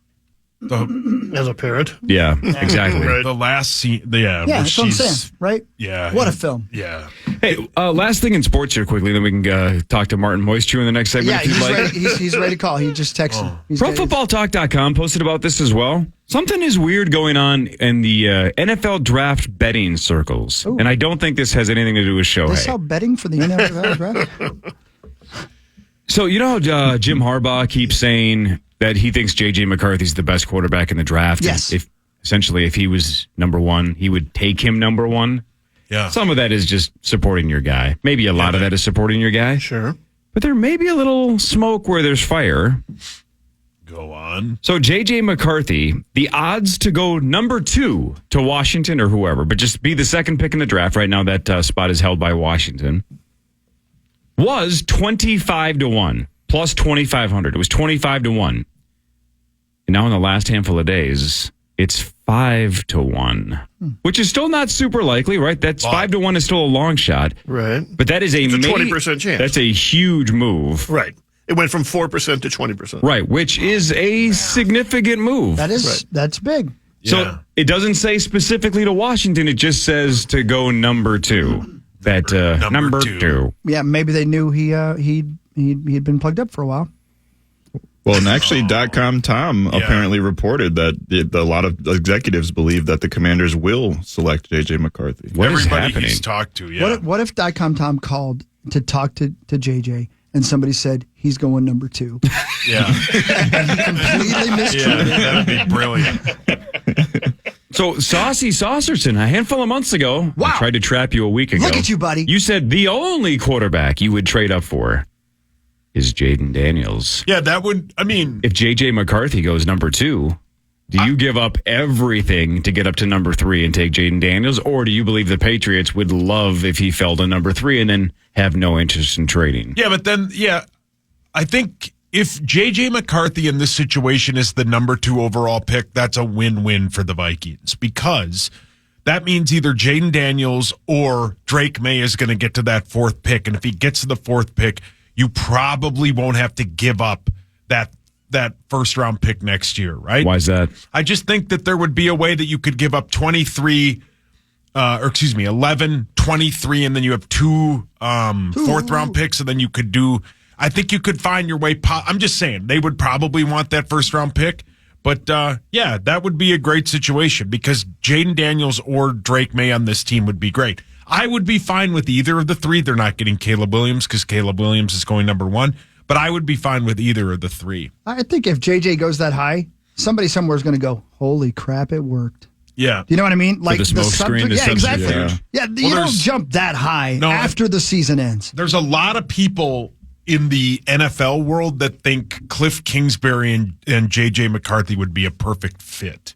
As a parent. Yeah, exactly. Right. The last scene. Yeah, Yeah, where that's what I'm she's- saying, right? Yeah. What a film. Yeah. Hey, last thing in sports here quickly, then we can talk to Martin Moistchew in the next segment Yeah, if you'd he's like. ready. He's ready to call. He just texted. He's ready. ProFootballTalk.com posted about this as well. Something is weird going on in the NFL draft betting circles. Ooh. And I don't think this has anything to do with They Shohei. sell betting for the NFL draft? So, you know how Jim Harbaugh keeps saying that he thinks J.J. McCarthy's the best quarterback in the draft? Yes. And if he was number one, he would take him number one. Yeah. Some of that is just supporting your guy. Maybe a lot of that is supporting your guy. Sure. But there may be a little smoke where there's fire. Go on. So J.J. McCarthy, the odds to go number 2 to Washington or whoever, but just be the second pick in the draft. Right now, that spot is held by Washington. Was 25-1 plus 2,500. It was 25-1. And now in the last handful of days, it's 5-1, which is still not super likely, right? That's 5-1 is still a long shot, Right. but that is It's a 20% chance. That's a huge move, Right. It went from 4% to 20%. right? Which is a significant move. That's big. So it doesn't say specifically to Washington. It just says to go number 2. That number two. Yeah, maybe they knew he'd been plugged up for a while. Well, and actually, .com Tom apparently reported that a lot of executives believe that the Commanders will select J.J. McCarthy. Everybody he's talked to, yeah. What if .com Tom called to talk to JJ and somebody said he's going number 2? Yeah. And he completely mistreated him. That'd be brilliant. So, Saucy Saucerson, a handful of months ago, I tried to trap you a week ago. Look at you, buddy. You said the only quarterback you would trade up for is Jaden Daniels. Yeah, that would, I mean. If J.J. McCarthy goes number 2, do you give up everything to get up to number 3 and take Jaden Daniels? Or do you believe the Patriots would love if he fell to number 3 and then have no interest in trading? Yeah, but then, I think if J.J. McCarthy in this situation is the number 2 overall pick, that's a win-win for the Vikings because that means either Jaden Daniels or Drake May is going to get to that 4th pick. And if he gets to the 4th pick, you probably won't have to give up that first-round pick next year, right? Why is that? I just think that there would be a way that you could give up 11, 23, and then you have 2 fourth-round picks, and then you could do – I think you could find your way. I'm just saying they would probably want that first round pick, but that would be a great situation because Jaden Daniels or Drake May on this team would be great. I would be fine with either of the 3. They're not getting Caleb Williams because Caleb Williams is going number 1, but I would be fine with either of the 3. I think if JJ goes that high, somebody somewhere is going to go, holy crap, it worked. Yeah. Do you know what I mean? Like the smoke screen, the yeah, exactly. subterfuge. Yeah, you don't jump that high after the season ends. There's a lot of people in the NFL world that think Cliff Kingsbury and J.J. McCarthy would be a perfect fit.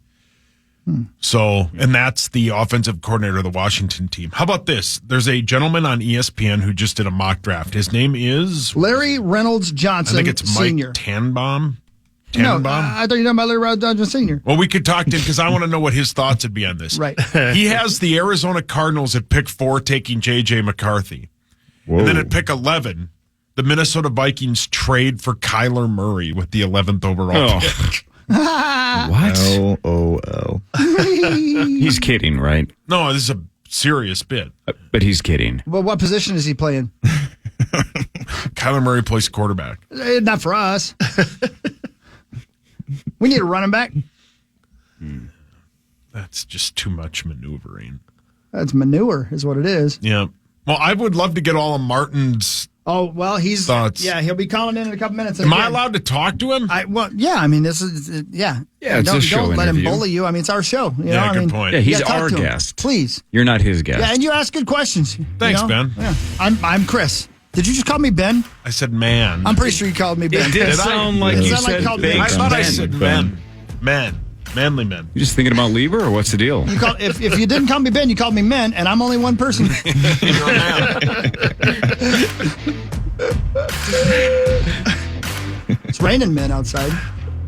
So, and that's the offensive coordinator of the Washington team. How about this? There's a gentleman on ESPN who just did a mock draft. His name is Larry Reynolds Johnson, I think it's Mike Sr. Tannenbaum. No, I thought you were talking about Larry Reynolds Johnson Sr. Well, we could talk to him because I want to know what his thoughts would be on this. Right. He has the Arizona Cardinals at pick 4 taking J.J. McCarthy. Whoa. And then at pick 11, the Minnesota Vikings trade for Kyler Murray with the 11th overall pick. What? LOL. He's kidding, right? No, this is a serious bit. But he's kidding. Well, what position is he playing? Kyler Murray plays quarterback. Not for us. We need a running back. That's just too much maneuvering. That's manure, is what it is. Yeah. Well, I would love to get all of Martin's Oh, well, he's Thoughts? Yeah, he'll be calling in a couple minutes. Am I allowed to talk to him? Yeah, I mean, this is Yeah, it's a show Don't let him interview. bully you. I mean, it's our show. You know? Yeah, I good mean, point. Yeah, he's talk our to him, guest. please. You're not his guest. Yeah, and you ask good questions. Thanks, you know? Ben. Yeah. I'm Chris. Did you just call me Ben? I said man. I'm pretty sure you called me Ben. It did sound like you said big. I thought I Ben. said men. Men. Manly men. You just thinking about Lieber, or what's the deal? You call, if you didn't call me Ben, you called me Men, and I'm only one person. You're a man. It's raining men outside.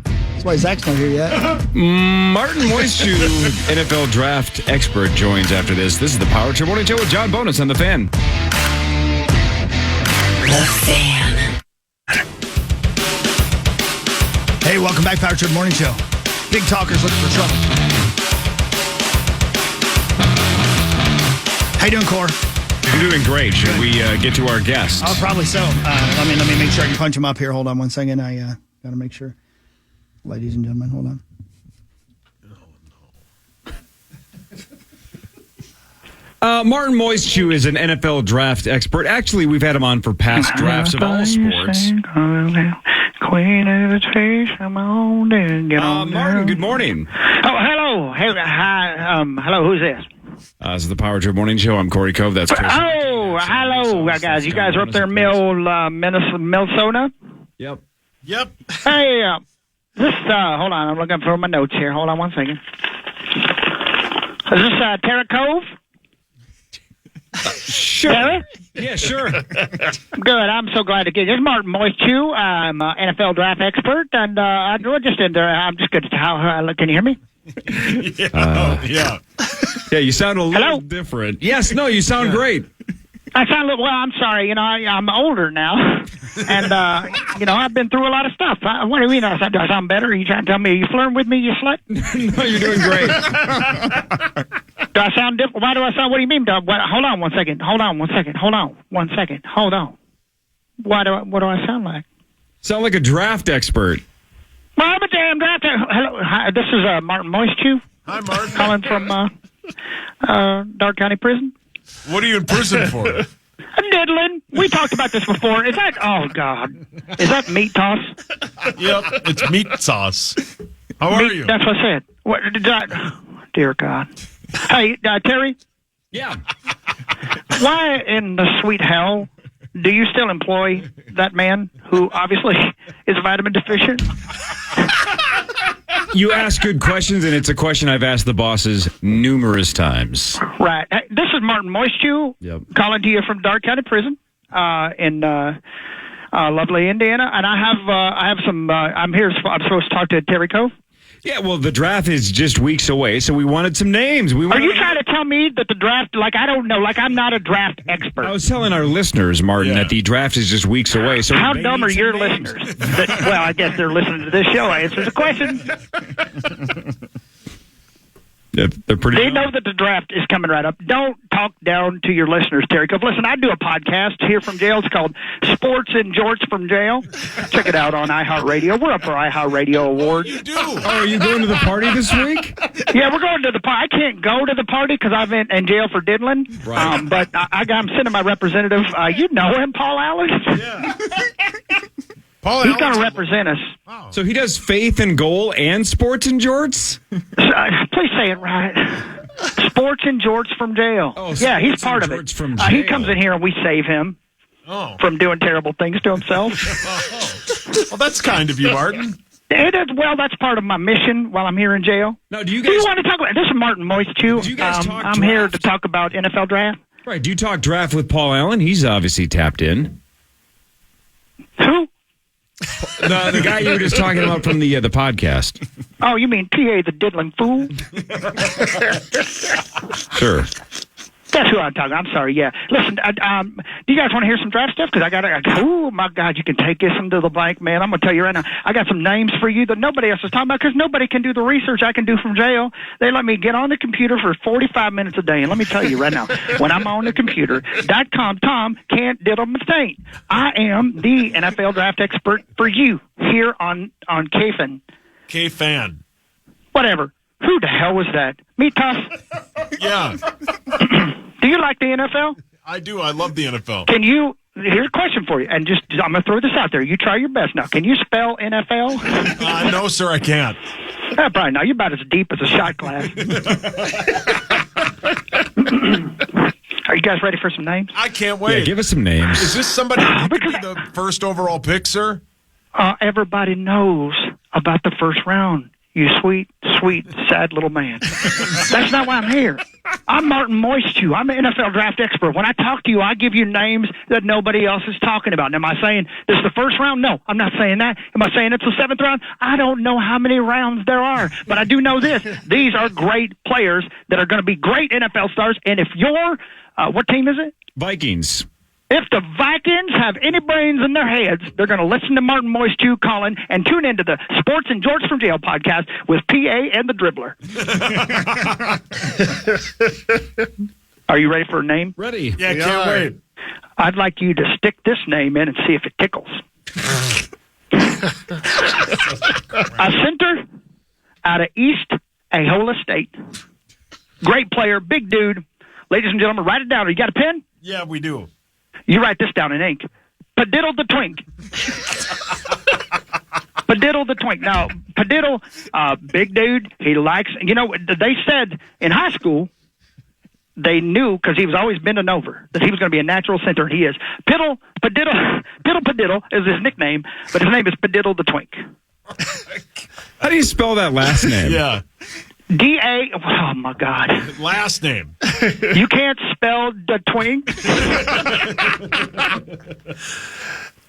That's why Zach's not here yet. Martin Moistchew, NFL Draft Expert, joins after this. This is the Power Trip Morning Show with John Bonus on The Fan. The Fan. Hey, welcome back, Power Trip Morning Show. Big talkers looking for trouble. How you doing, Core? You're doing great. Should we get to our guest? Oh, probably so. Let me make sure I can punch him up here. Hold on one second. I got to make sure. Ladies and gentlemen, hold on. Martin Moistchew is an NFL draft expert. Actually, we've had him on for past drafts of all sports. Queen of the chase, I'm on there. Get on Martin, good morning. Oh, hello. Hey, hi. Hello, who's this? This is the Power Trip Morning Show. I'm Corey Cove. That's Chris. Oh, hello, guys. You guys are up there in Minnesota? Yep. Hey, hold on. I'm looking for my notes here. Hold on one second. Is this Terra Cove? Sure. Terra? Yeah, sure. Good. I'm so glad to get you. This is Martin Moistchew. I'm an NFL draft expert, and I'm just in there. I'm just good. Can you hear me? Yeah. Yeah, you sound a little Hello? different. Yes, no, you sound great. I sound a little, well, I'm sorry. You know, I'm older now, and, I've been through a lot of stuff. What do you mean? Do I sound better? Are you trying to tell me, are you flirting with me, you slut? No, you're doing great. Do I sound different? Why do I sound, what do you mean? Hold on one second. Hold on. What do I sound like? Sound like a draft expert. Well, I'm a damn draft. Hello. Hi, this is Martin Moistchew. Hi, Martin. Calling from Dark County Prison. What are you in prison for? Diddling. We talked about this before. Is that, oh, God. Is that meat toss? Yep, it's meat sauce. How are you? That's what I said. What, dear God. Hey, Terry? Yeah. Why in the sweet hell do you still employ that man who obviously is vitamin deficient? You ask good questions, and it's a question I've asked the bosses numerous times. Right. Hey, this is Martin Moistchew calling to you from Dark County Prison in lovely Indiana, and I have some. I'm supposed to talk to Terry Cove. Yeah, well, the draft is just weeks away, so we wanted some names. Are you trying to tell me that the draft, I don't know, I'm not a draft expert? I was telling our listeners, Martin, that the draft is just weeks away. So how dumb are your listeners? Well, I guess they're listening to this show. Answers the question. They're pretty. They know that the draft is coming right up. Don't talk down to your listeners, Terry. Because listen, I do a podcast here from jail. It's called Sports and Jorts from Jail. Check it out on iHeartRadio. We're up for iHeartRadio Awards. You do. Oh, are you going to the party this week? Yeah, we're going to the party. I can't go to the party because I'm in jail for diddling. Right. But I'm sending my representative. You know him, Paul Allen. Yeah. He's going to represent us. Wow. So he does Faith and Goal and Sports and Jorts? Please say it right. Sports and Jorts from Jail. Oh, yeah, he's Sports part and of Jorts it. from He jail. comes in here and we save him from doing terrible things to himself. Well, that's kind of you, Martin. It is, well, that's part of my mission while I'm here in jail. Now, do you Do you guys? want to talk about this? Is Martin Moistchew. Do you guys talk I'm here draft? to talk about NFL draft. Right. Do you talk draft with Paul Allen? He's obviously tapped in. Who? The guy you were just talking about from the podcast. Oh, you mean PA the diddling fool? Sure. That's who I'm talking. I'm sorry. Yeah. Listen, do you guys want to hear some draft stuff? Because oh my God, you can take this into the bank, man. I'm gonna tell you right now. I got some names for you that nobody else is talking about because nobody can do the research I can do from jail. They let me get on the computer for 45 minutes a day, and let me tell you right now, when I'm on the computer, .com can't diddle my stain. I am the NFL draft expert for you here on KFan. K-fan. Whatever. Who the hell was that? Me tough. Yeah. Do you like the NFL? I do. I love the NFL. Can you here's a question for you, and just I'm going to throw this out there. You try your best now. Can you spell NFL? No, sir, I can't. Brian, now you're about as deep as a shot glass. Are you guys ready for some names? I can't wait. Yeah, give us some names. Is this somebody who could be the first overall pick, sir? Everybody knows about the first round. You sweet, sweet, sad little man. That's not why I'm here. I'm Martin Moistchew. I'm an NFL draft expert. When I talk to you, I give you names that nobody else is talking about. And am I saying this is the first round? No, I'm not saying that. Am I saying it's the seventh round? I don't know how many rounds there are. But I do know this. These are great players that are going to be great NFL stars. And if you're, what team is it? Vikings. If the Vikings have any brains in their heads, they're going to listen to Martin Moistchew calling and tune into the Sports and George from Jail podcast with PA and the Dribbler. Are you ready for a name? Ready. Yeah, can't wait. I'd like you to stick this name in and see if it tickles. A center out of East Ahola State. Great player, big dude. Ladies and gentlemen, write it down. You got a pen? Yeah, we do. You write this down in ink. Padiddle the Twink. Padiddle the Twink. Now, Padiddle, big dude, he likes, they said in high school, they knew, because he was always bending over, that he was going to be a natural center, and he is. Padiddle is his nickname, but his name is Padiddle the Twink. How do you spell that last name? Yeah. D-A, oh my God. Last name. You can't spell the Twink?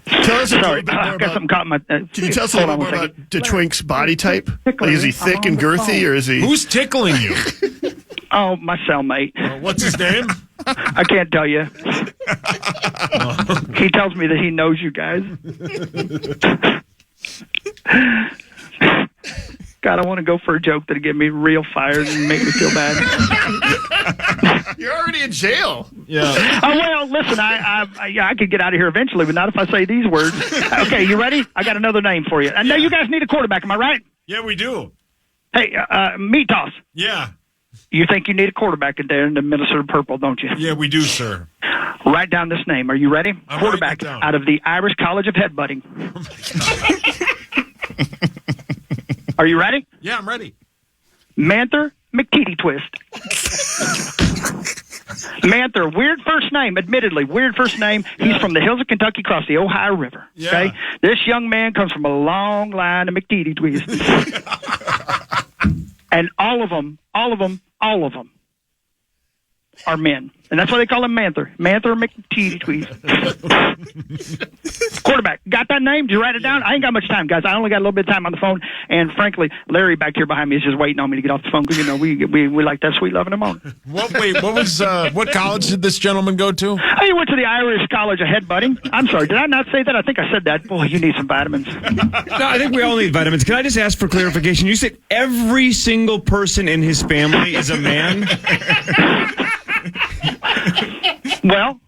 Tell us a little Sorry, bit more I got something caught in my... Can you tell us a little more about DeTwink's body type? Like, is he thick and girthy, or is he... Who's tickling you? Oh, my cellmate. What's his name? I can't tell you. He tells me that he knows you guys. God, I want to go for a joke that'll get me real fired and make me feel bad. You're already in jail. Yeah. Oh, well, listen, I could get out of here eventually, but not if I say these words. Okay, you ready? I got another name for you. I know you guys need a quarterback, am I right? Yeah, we do. Hey, meat toss. Yeah. You think you need a quarterback in there in the Minnesota Purple, don't you? Yeah, we do, sir. Write down this name. Are you ready? I'm Quarterback writing it down. out of the Irish College of Headbutting. Are you ready? Yeah, I'm ready. Manther McTeety Twist. Manther, weird first name, admittedly, weird first name. He's from the hills of Kentucky across the Ohio River. Yeah. Okay? This young man comes from a long line of McTeety Twists. And all of them are men. And that's why they call him Manther. Manther McTeety Tweet. Quarterback. Got that name? Did you write it down? I ain't got much time, guys. I only got a little bit of time on the phone. And frankly, Larry back here behind me is just waiting on me to get off the phone because, we like that sweet love in the morning. What college did this gentleman go to? He went to the Irish College of Headbutting. I'm sorry. Did I not say that? I think I said that. Boy, you need some vitamins. No, I think we all need vitamins. Can I just ask for clarification? You said every single person in his family is a man? Well,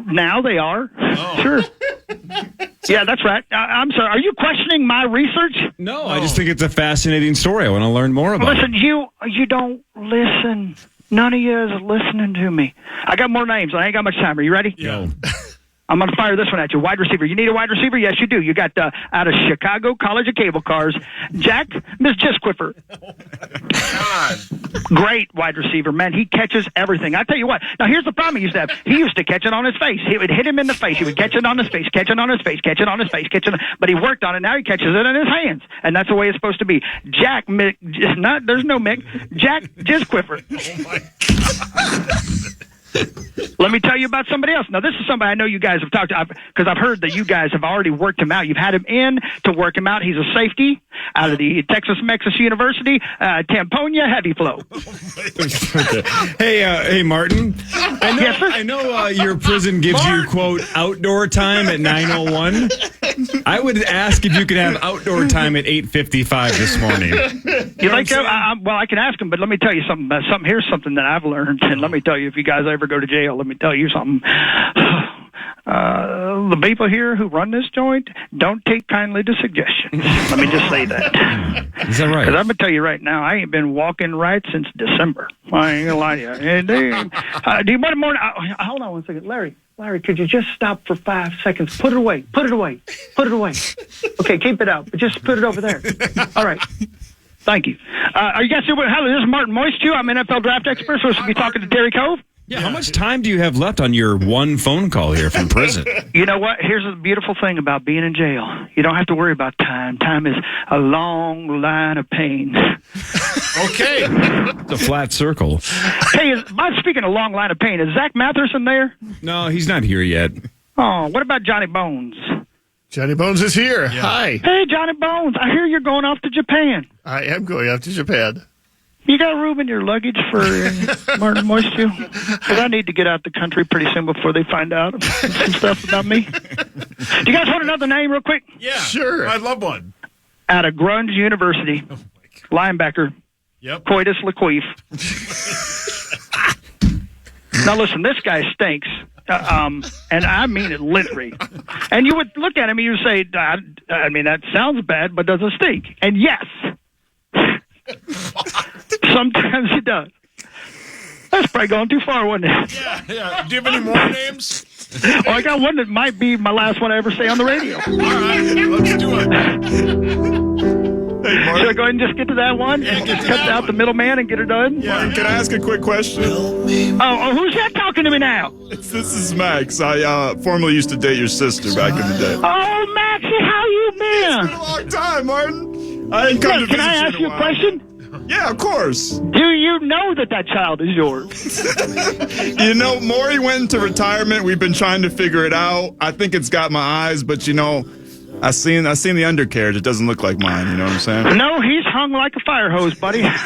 now they are. Oh. Sure. Yeah, that's right. I'm sorry. Are you questioning my research? No, I just think it's a fascinating story. I want to learn more about Listen, you don't listen. None of you is listening to me. I got more names. I ain't got much time. Are you ready? Yeah. I'm going to fire this one at you. Wide receiver. You need a wide receiver? Yes, you do. You got out of Chicago College of Cable Cars, Jack Misquiffer. Great wide receiver, man. He catches everything. I tell you what. Now, here's the problem he used to have. He used to catch it on his face. He would hit him in the face. He would catch it on his face, catch it on his face, catch it on his face, but he worked on it. Now he catches it in his hands, and that's the way it's supposed to be. Jack there's no Mick. Jack Misquiffer. Oh, my God. Let me tell you about somebody else. Now, this is somebody I know you guys have talked to, because I've heard that you guys have already worked him out. You've had him in to work him out. He's a safety out of the Texas University, Tamponia Heavy Flow. Hey, Martin. Yes, sir? I know your prison gives you, quote, outdoor time at 9:01. I would ask if you could have outdoor time at 8:55 this morning. You like that? Well, I can ask him, but let me tell you something. Here's something that I've learned, and let me tell you, if you guys ever go to jail, let me tell you something. The people here who run this joint don't take kindly to suggestions. Let me just say that. Is that right? Because I'm going to tell you right now, I ain't been walking right since December. I ain't going to lie to you. Do you want more? Hold on one second. Larry, Larry, could you just stop for 5 seconds? Put it away. Put it away. Put it away. Okay, keep it out, but just put it over there. All right. Thank you. Are you guys still with? Hello, this is Martin Moistchew. I'm NFL Draft Expert, supposed to be talking to Terry Cove. Yeah, how much time do you have left on your one phone call here from prison? You know what? Here's the beautiful thing about being in jail. You don't have to worry about time. Time is a long line of pain. Okay. It's a flat circle. Hey, speaking of long line of pain, is Zach Matherson there? No, he's not here yet. Oh, what about Johnny Bones? Johnny Bones is here. Yeah. Hi. Hey, Johnny Bones. I hear you're going off to Japan. I am going off to Japan. You got room in your luggage for Martin Moistchew? Because I need to get out the country pretty soon before they find out some stuff about me. Do you guys want another name real quick? Yeah. Sure. I'd love one. Out of Grunge University, linebacker, Coitus Laqueef. Now listen, this guy stinks. And I mean it literally. And you would look at him and you would say, I mean, that sounds bad, but does it stink? And yes. Sometimes it does. That's probably going too far, wasn't it? Yeah. Do you have any more names? Oh, I got one that might be my last one I ever say on the radio. All right, let's do it. Hey, Martin. Should I go ahead and just get to that one? Yeah, and just cut out the middleman and get her done? Martin, can I ask a quick question? Oh, who's that talking to me now? This is Max. I formerly used to date your sister back in the day. Oh, Maxie, how you been? It's been a long time, Martin. I ain't come to visit Can I ask you a question? Yeah, of course. Do you know that child is yours? You know, Maury went into retirement. We've been trying to figure it out. I think it's got my eyes, but you know, I seen the undercarriage. It doesn't look like mine. You know what I'm saying? No, he's hung like a fire hose, buddy. But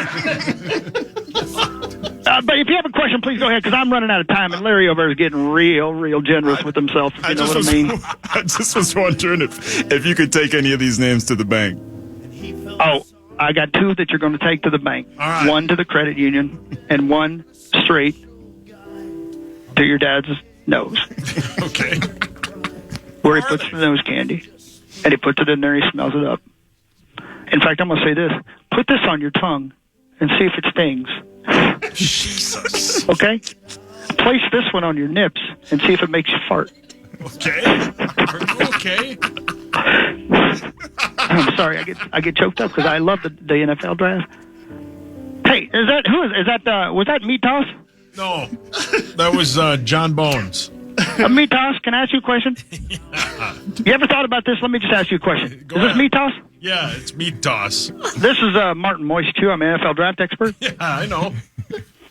if you have a question, please go ahead, because I'm running out of time, and Larry over is getting real generous with himself. If you know what I mean? I just was wondering if you could take any of these names to the bank. Oh, I got 2 that you're going to take to the bank. All right. 1 to the credit union, and 1 straight to your dad's nose. Okay. Where he puts the nose candy. And he puts it in there, he smells it up. In fact, I'm going to say this. Put this on your tongue and see if it stings. Jesus. Okay? Place this one on your nips and see if it makes you fart. Okay. Are you okay? I'm sorry, I get choked up because I love the NFL draft. Hey, was that Meat Toss? No. That was John Bones. Meat Toss, can I ask you a question? Yeah. You ever thought about this? Let me just ask you a question. Is this Meat Toss? Yeah, it's Meat Toss. This is Martin Moistchew. I'm an NFL Draft Expert. Yeah, I know.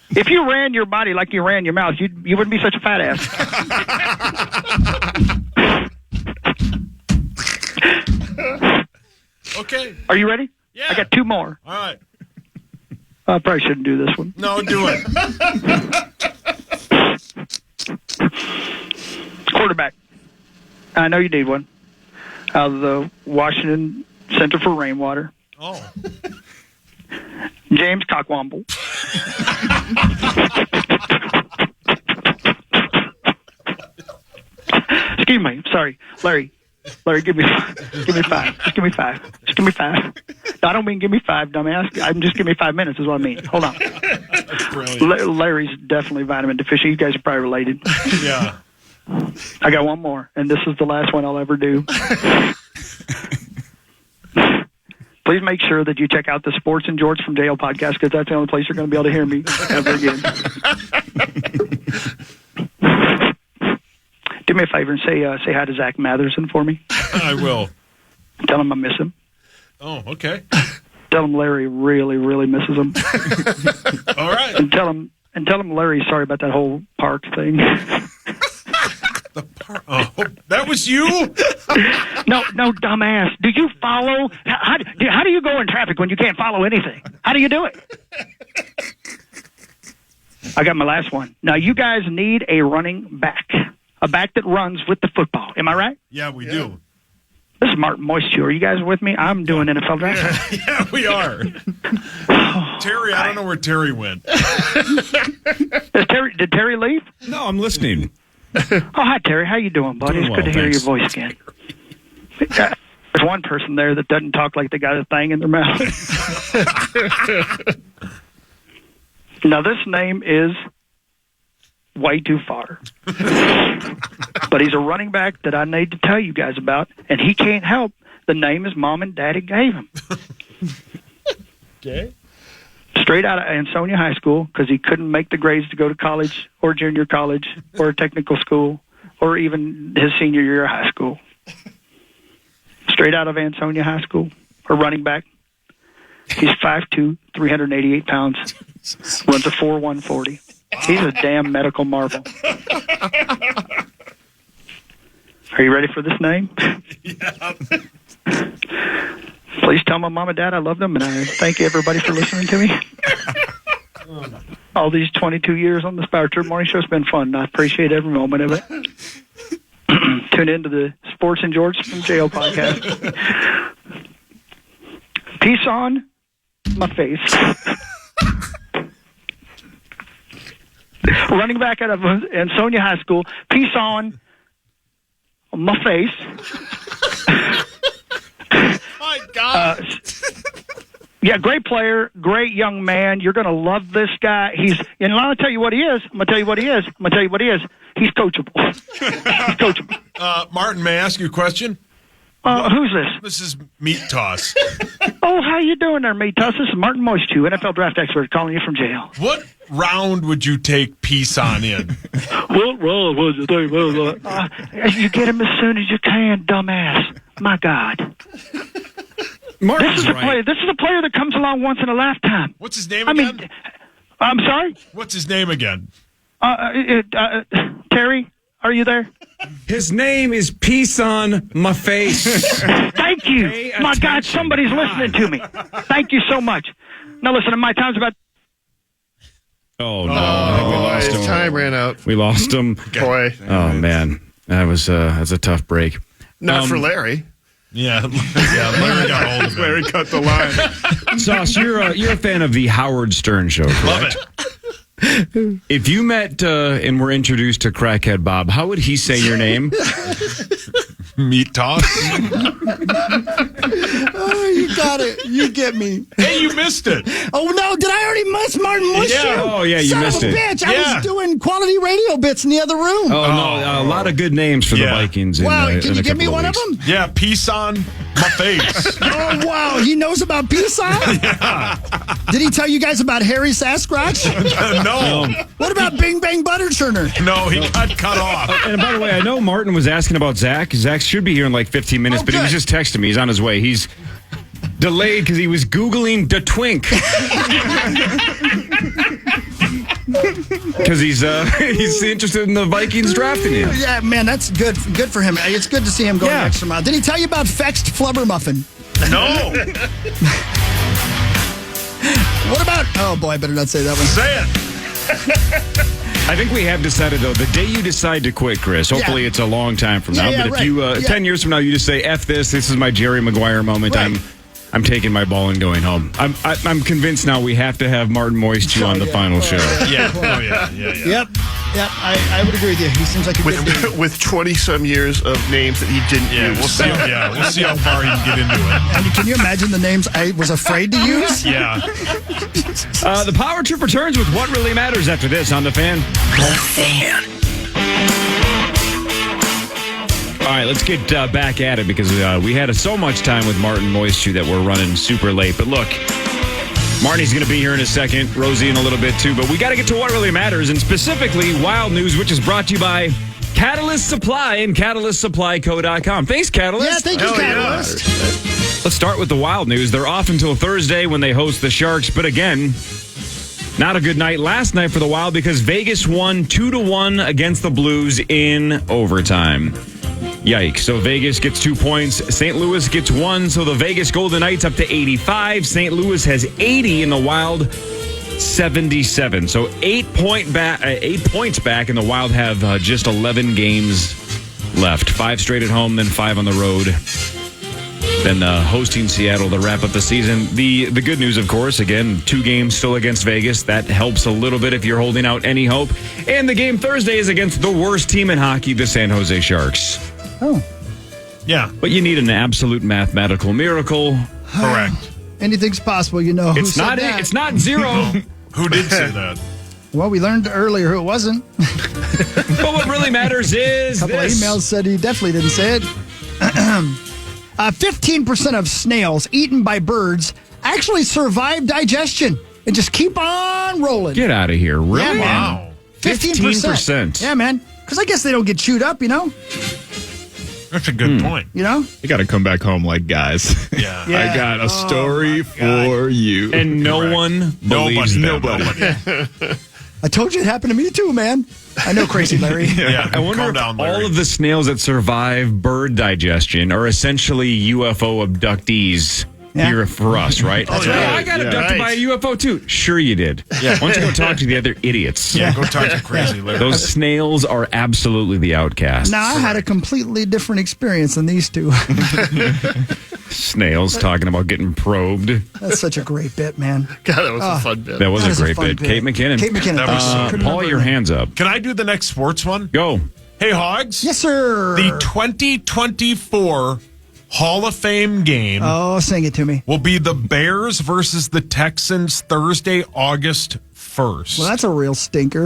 If you ran your body like you ran your mouth, you wouldn't be such a fat ass. Okay. Are you ready? Yeah. I got 2 more. All right. I probably shouldn't do this one. No, do it. Quarterback. I know you need one. Out of the Washington Center for Rainwater. Oh. James Cockwomble. Excuse me. Sorry. Larry, give me 5. Just give me 5. Just give me 5. No, I don't mean give me 5, dumbass. I'm just give me 5 minutes is what I mean. Hold on. That's brilliant. Larry's definitely vitamin deficient. You guys are probably related. Yeah. I got one more, and this is the last one I'll ever do. Please make sure that you check out the Sports and Jorts from Jail podcast, because that's the only place you're going to be able to hear me ever again. Do me a favor and say hi to Zach Matherson for me. I will. Tell him I miss him. Oh, okay. Tell him Larry really misses him. All right. And tell him Larry's sorry about that whole park thing. Oh, that was you? No, dumbass. Do you follow? How do you go in traffic when you can't follow anything? How do you do it? I got my last one. Now, you guys need a running back. A back that runs with the football. Am I right? Yeah, we do. This is Martin Moistchew. Are you guys with me? I'm doing NFL draft. Yeah, we are. Terry, I don't know where Terry went. Did Terry leave? No, I'm listening. Oh, hi, Terry. How you doing, buddy? Doing It's well, good to hear thanks. your voice again. There's one person there that doesn't talk like they got a thing in their mouth. Now, this name is way too far. But he's a running back that I need to tell you guys about, and he can't help the name his mom and daddy gave him. Okay. Straight out of Ansonia High School, because he couldn't make the grades to go to college or junior college or a technical school or even his senior year of high school. Straight out of Ansonia High School, a running back. He's 5'2", 388 pounds, runs a 4.140. He's a damn medical marvel. Are you ready for this name? Yeah. Please tell my mom and dad I love them, and I thank everybody for listening to me. All these 22 years on the Power Trip Morning Show has been fun. I appreciate every moment of it. Tune into the Sports and George from Jail podcast. Peace on my face. Running back out of Ansonia High School. Peace on my face. My God. Yeah, great player, great young man. You're going to love this guy. And I'm going to tell you what he is. I'm going to tell you what he is. He's coachable. He's coachable. Martin, may I ask you a question? Who's this? This is Meat Toss. Oh, how you doing there, Meat Toss? This is Martin Moistchew, NFL Draft Expert, calling you from jail. What round would you take Peace on in? What round was it? You get him as soon as you can, dumbass. My God. This is a player that comes along once in a lifetime. What's his name again? I'm sorry? What's his name again? Terry, are you there? His name is Peace on My Face. Thank you. My God, somebody's listening to me. Thank you so much. Now listen, my time's about... Oh, no. I think we lost him. His time ran out. We lost him. Boy. Oh, man. That's a tough break. Not for Larry. Yeah, Larry got hold of it. Larry cut the line. Sauce, you're a fan of the Howard Stern Show, correct? Love it. If you met and were introduced to Crackhead Bob, how would he say your name? Meat Toss. Oh, you got it. You get me. Hey, you missed it. Oh, no. Did I already miss Martin Moistchew? Yeah. Oh, yeah, you missed it. Bitch. I was doing quality radio bits in the other room. Oh, no. A lot of good names for the Vikings. Wow. Can you give me one of them? Yeah, Peace on My Face. Oh, wow. He knows about Peace on? Yeah. Did he tell you guys about Harry Sasquatch? No. What about Bing Bang Butter Churner? No, he got cut off. And by the way, I know Martin was asking about Zach. Zach should be here in like 15 minutes, but he was just texting me. He's on his way. He's delayed because he was Googling the twink. Because he's interested in the Vikings drafting him. Yeah, man, that's good. Good for him. It's good to see him going the extra mile. Did he tell you about Fexed Flubber Muffin? No. What about... Oh, boy, I better not say that one. Say it. I think we have decided, though, the day you decide to quit, Chris, hopefully it's a long time from now, but if you, 10 years from now, you just say, F this is my Jerry Maguire moment, I'm taking my ball and going home. I'm convinced now we have to have Martin Moistchew on the final show. Yeah. Oh, yeah. Yep. I would agree with you. He seems like a good dude. With 20-some years of names that he didn't use. We'll see how far he can get into it. And can you imagine the names I was afraid to use? Yeah. The Power Trip returns with What Really Matters after this on The Fan. The Fan. All right, let's get back at it because we had so much time with Martin Moistchew that we're running super late. But look, Marty's going to be here in a second, Rosie in a little bit too, but we got to get to what really matters, and specifically Wild News, which is brought to you by Catalyst Supply and CatalystSupplyCo.com. Thanks, Catalyst. Yeah, thank you, Catalyst. Let's start with the Wild News. They're off until Thursday when they host the Sharks, but again, not a good night last night for the Wild because Vegas won 2-1 against the Blues in overtime. Yikes. So Vegas gets 2 points. St. Louis gets 1. So the Vegas Golden Knights up to 85. St. Louis has 80 in the Wild 77. So 8 points back, and the Wild have just 11 games left. 5 straight at home, then 5 on the road. Then hosting Seattle to wrap up the season. The good news, of course, again, 2 games still against Vegas. That helps a little bit if you're holding out any hope. And the game Thursday is against the worst team in hockey, the San Jose Sharks. Oh. Yeah. But you need an absolute mathematical miracle. Correct. Anything's possible, you know. It's not 0. Who did say that? Well, we learned earlier who it wasn't. But what really matters is a couple of emails said he definitely didn't say it. 15% of snails eaten by birds actually survive digestion and just keep on rolling. Get out of here. Really? Yeah, man. Wow. 15%. Yeah, man. Because I guess they don't get chewed up, you know? That's a good point. You know? You got to come back home like guys. Yeah. I got a story for you. And no one believes Nobody. I told you it happened to me too, man. I know, Crazy Larry. Yeah. I wonder if all of the snails that survive bird digestion are essentially UFO abductees here for us, right? That's Yeah, right. I got abducted by a UFO too. Sure you did. Yeah. Why don't you go talk to the other idiots? Yeah, go talk to Crazy Larry. Those snails are absolutely the outcasts. Now, I had a completely different experience than these two. Snails talking about getting probed. That's such a great bit, man. God, that was a fun bit. That was That a is a great fun bit. bit. Kate McKinnon. Kate McKinnon. That was so good. Paul, your hands up. Can I do the next sports one? Go. Hey, Hogs. Yes, sir. The 2024 Hall of Fame game Oh, sing it to me. will be the Bears versus the Texans Thursday, August 1st. Well, that's a real stinker.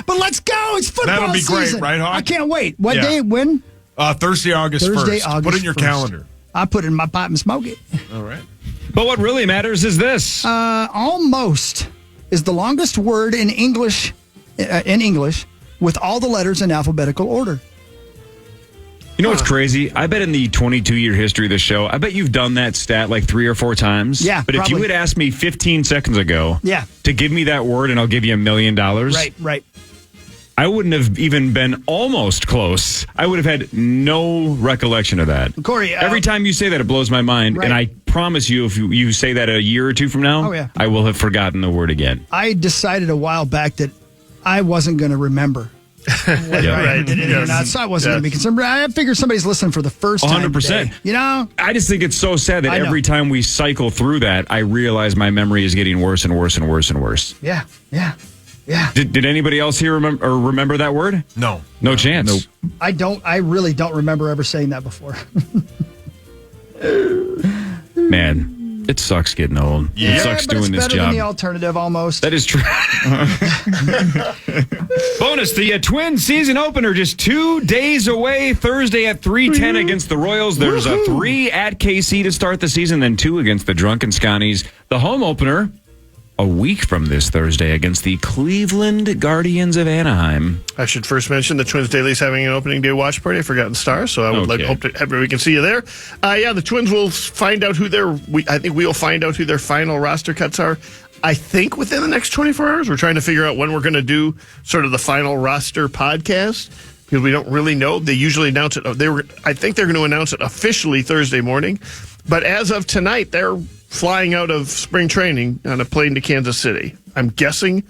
But let's go. It's football That'll be great, season. right, Hawk? I can't wait. What Yeah. day? When? Thursday, August 1st. Put it in your 1st. calendar. I put it in my pipe and smoke it. All right. But what really matters is this. Almost is the longest word in English with all the letters in alphabetical order. You know what's crazy? I bet in the 22-year history of the show, I bet you've done that stat like 3 or 4 times. Yeah, But if you probably. had asked me 15 seconds ago Yeah. to give me that word and I'll give you $1 million, Right. I wouldn't have even been almost close. I would have had no recollection of that. Corey, Every time you say that, it blows my mind. Right. And I promise you, if you say that a year or 2 from now, Oh, yeah. I will have forgotten the word again. I decided a while back that I wasn't going to remember. Whether I did it or not, so I wasn't going to be concerned. But I figured somebody's listening for the first time 100%. today. You know? I just think it's so sad that I know. every time we cycle through that, I realize my memory is getting worse and worse and worse and worse. Yeah. Did anybody else here remember that word? No. No chance. Nope. I really don't remember ever saying that before. Man, it sucks getting old. It sucks but doing it's this better job. than the alternative almost. That is true. Bonus, the Twins season opener just 2 days away. Thursday at 3:10 against the Royals. There's a 3 at KC to start the season, then 2 against the Drunken Scotties. The home opener a week from this Thursday against the Cleveland Guardians of Anaheim. I should first mention the Twins Daily's having an opening day watch party at Forgotten Stars, so I would hope that we can see you there. The Twins will find out I think we will find out who their final roster cuts are. I think within the next 24 hours. We're trying to figure out when we're going to do sort of the final roster podcast because we don't really know. They usually announce it. I think they're going to announce it officially Thursday morning, but as of tonight, they're flying out of spring training on a plane to Kansas City. I'm guessing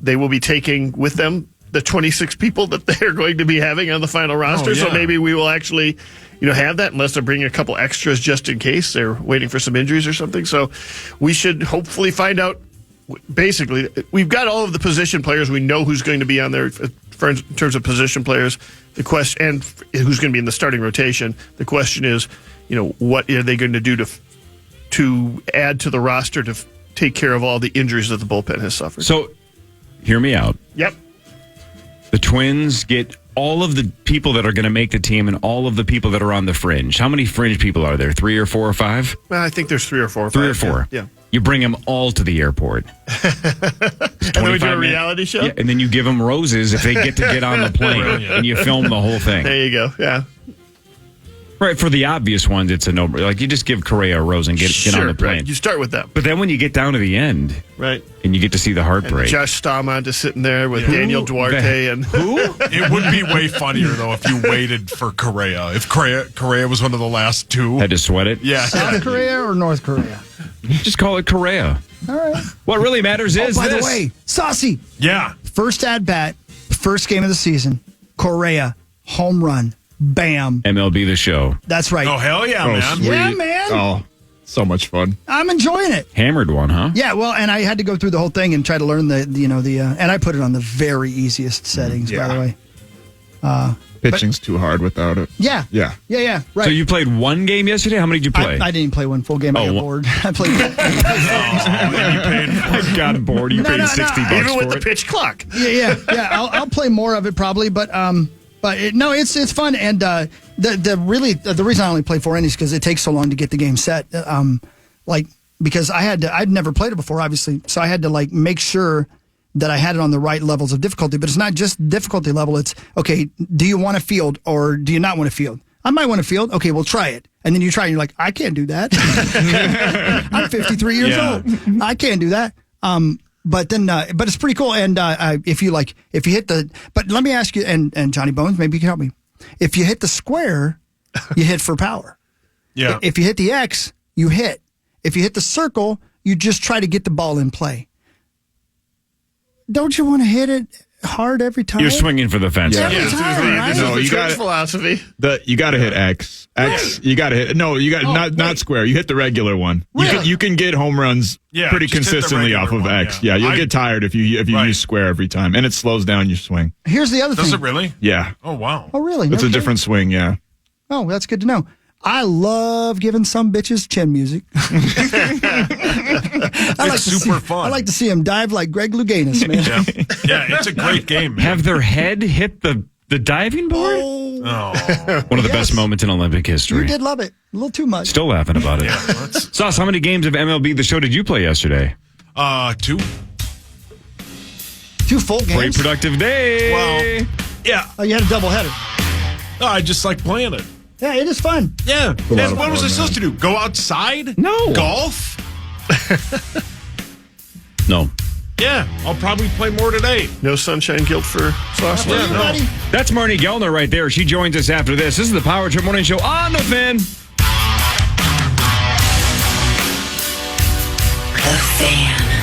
they will be taking with them the 26 people that they're going to be having on the final roster. So maybe we will actually, have that unless they're bringing a couple extras just in case they're waiting for some injuries or something. So we should hopefully find out. Basically, we've got all of the position players. We know who's going to be on there in terms of position players. The question and who's going to be in the starting rotation. The question is, what are they going to do to add to the roster to take care of all the injuries that the bullpen has suffered? So, hear me out. Yep. The Twins get all of the people that are going to make the team and all of the people that are on the fringe. How many fringe people are there? 3 or 4 or 5? Well, I think there's 3 or 4 or 5. 3 or 4. Yeah. You bring them all to the airport. And then we do a reality show? Yeah, and then you give them roses if they get to get on the plane. And you film the whole thing. There you go. Yeah. Right, for the obvious ones, it's a no. Like you just give Correa a rose and get on the plane. Right. You start with that. But then when you get down to the end, right, and you get to see the heartbreak. And Josh Stamont just sitting there with Daniel Duarte and who? It would be way funnier though if you waited for Correa. If Correa was one of the last 2, had to sweat it. Yeah, South Korea or North Korea? Just call it Correa. All right. What really matters is by this. the way, Saucy. Yeah. First at bat, first game of the season. Correa, home run. Bam. MLB The Show. That's right. Oh, hell yeah, man. Sweet. Yeah, man. Oh, so much fun. I'm enjoying it. Hammered one, huh? Yeah, well, and I had to go through the whole thing and try to learn and I put it on the very easiest settings, by the way. Pitching's too hard without it. Yeah. Yeah. Yeah. Right. So you played one game yesterday? How many did you play? I didn't play one full game. I got bored. I played. I got bored. You paid $60 Even with for the it. pitch clock. Yeah. I'll play more of it probably, but it's fun. And the reason I only play 4 innings is because it takes so long to get the game set. Because I'd never played it before, obviously, so I had to make sure that I had it on the right levels of difficulty. But it's not just difficulty level. It's, okay, do you want to field or do you not want to field? I might want to field. Okay, we'll try it. And then you try and you're like, I can't do that. I'm 53 years old. I can't do that. But it's pretty cool. And if you hit but let me ask you, and Johnny Bones, maybe you can help me. If you hit the square, you hit for power. Yeah. If you hit the X, you hit. If you hit the circle, you just try to get the ball in play. Don't you want to hit it hard every time? You're swinging for the fence. Every time, right? No, you got philosophy. You got to hit X. You got to hit. No, you got not square. You hit the regular one. Really? You can get home runs pretty just hit the consistently off of regular one, X. Yeah, you'll get tired if you use square every time, and it slows down your swing. Here's the other thing. Does it really? Yeah. Oh, wow. Oh, really? It's Never a did? different swing. Yeah. Oh, that's good to know. I love giving some bitches chin music. It's super fun. I like to see him dive like Greg Louganis, man. Yeah, it's a great game, man. Have their head hit the diving board? One of the best moments in Olympic history. You did love it. A little too much. Still laughing about it. Sauce, how many games of MLB The Show did you play yesterday? 2. 2 full games? Great productive day. Well, yeah. Oh, you had a doubleheader. No, I just like playing it. Yeah, it is fun. Yeah. And what was I supposed to do? Go outside? No. Golf? No. Yeah, I'll probably play more today. No sunshine guilt for Sauce. Yeah, no. That's Marnie Gellner right there. She joins us after this. This is the Power Trip Morning Show on the Fan. The Fan.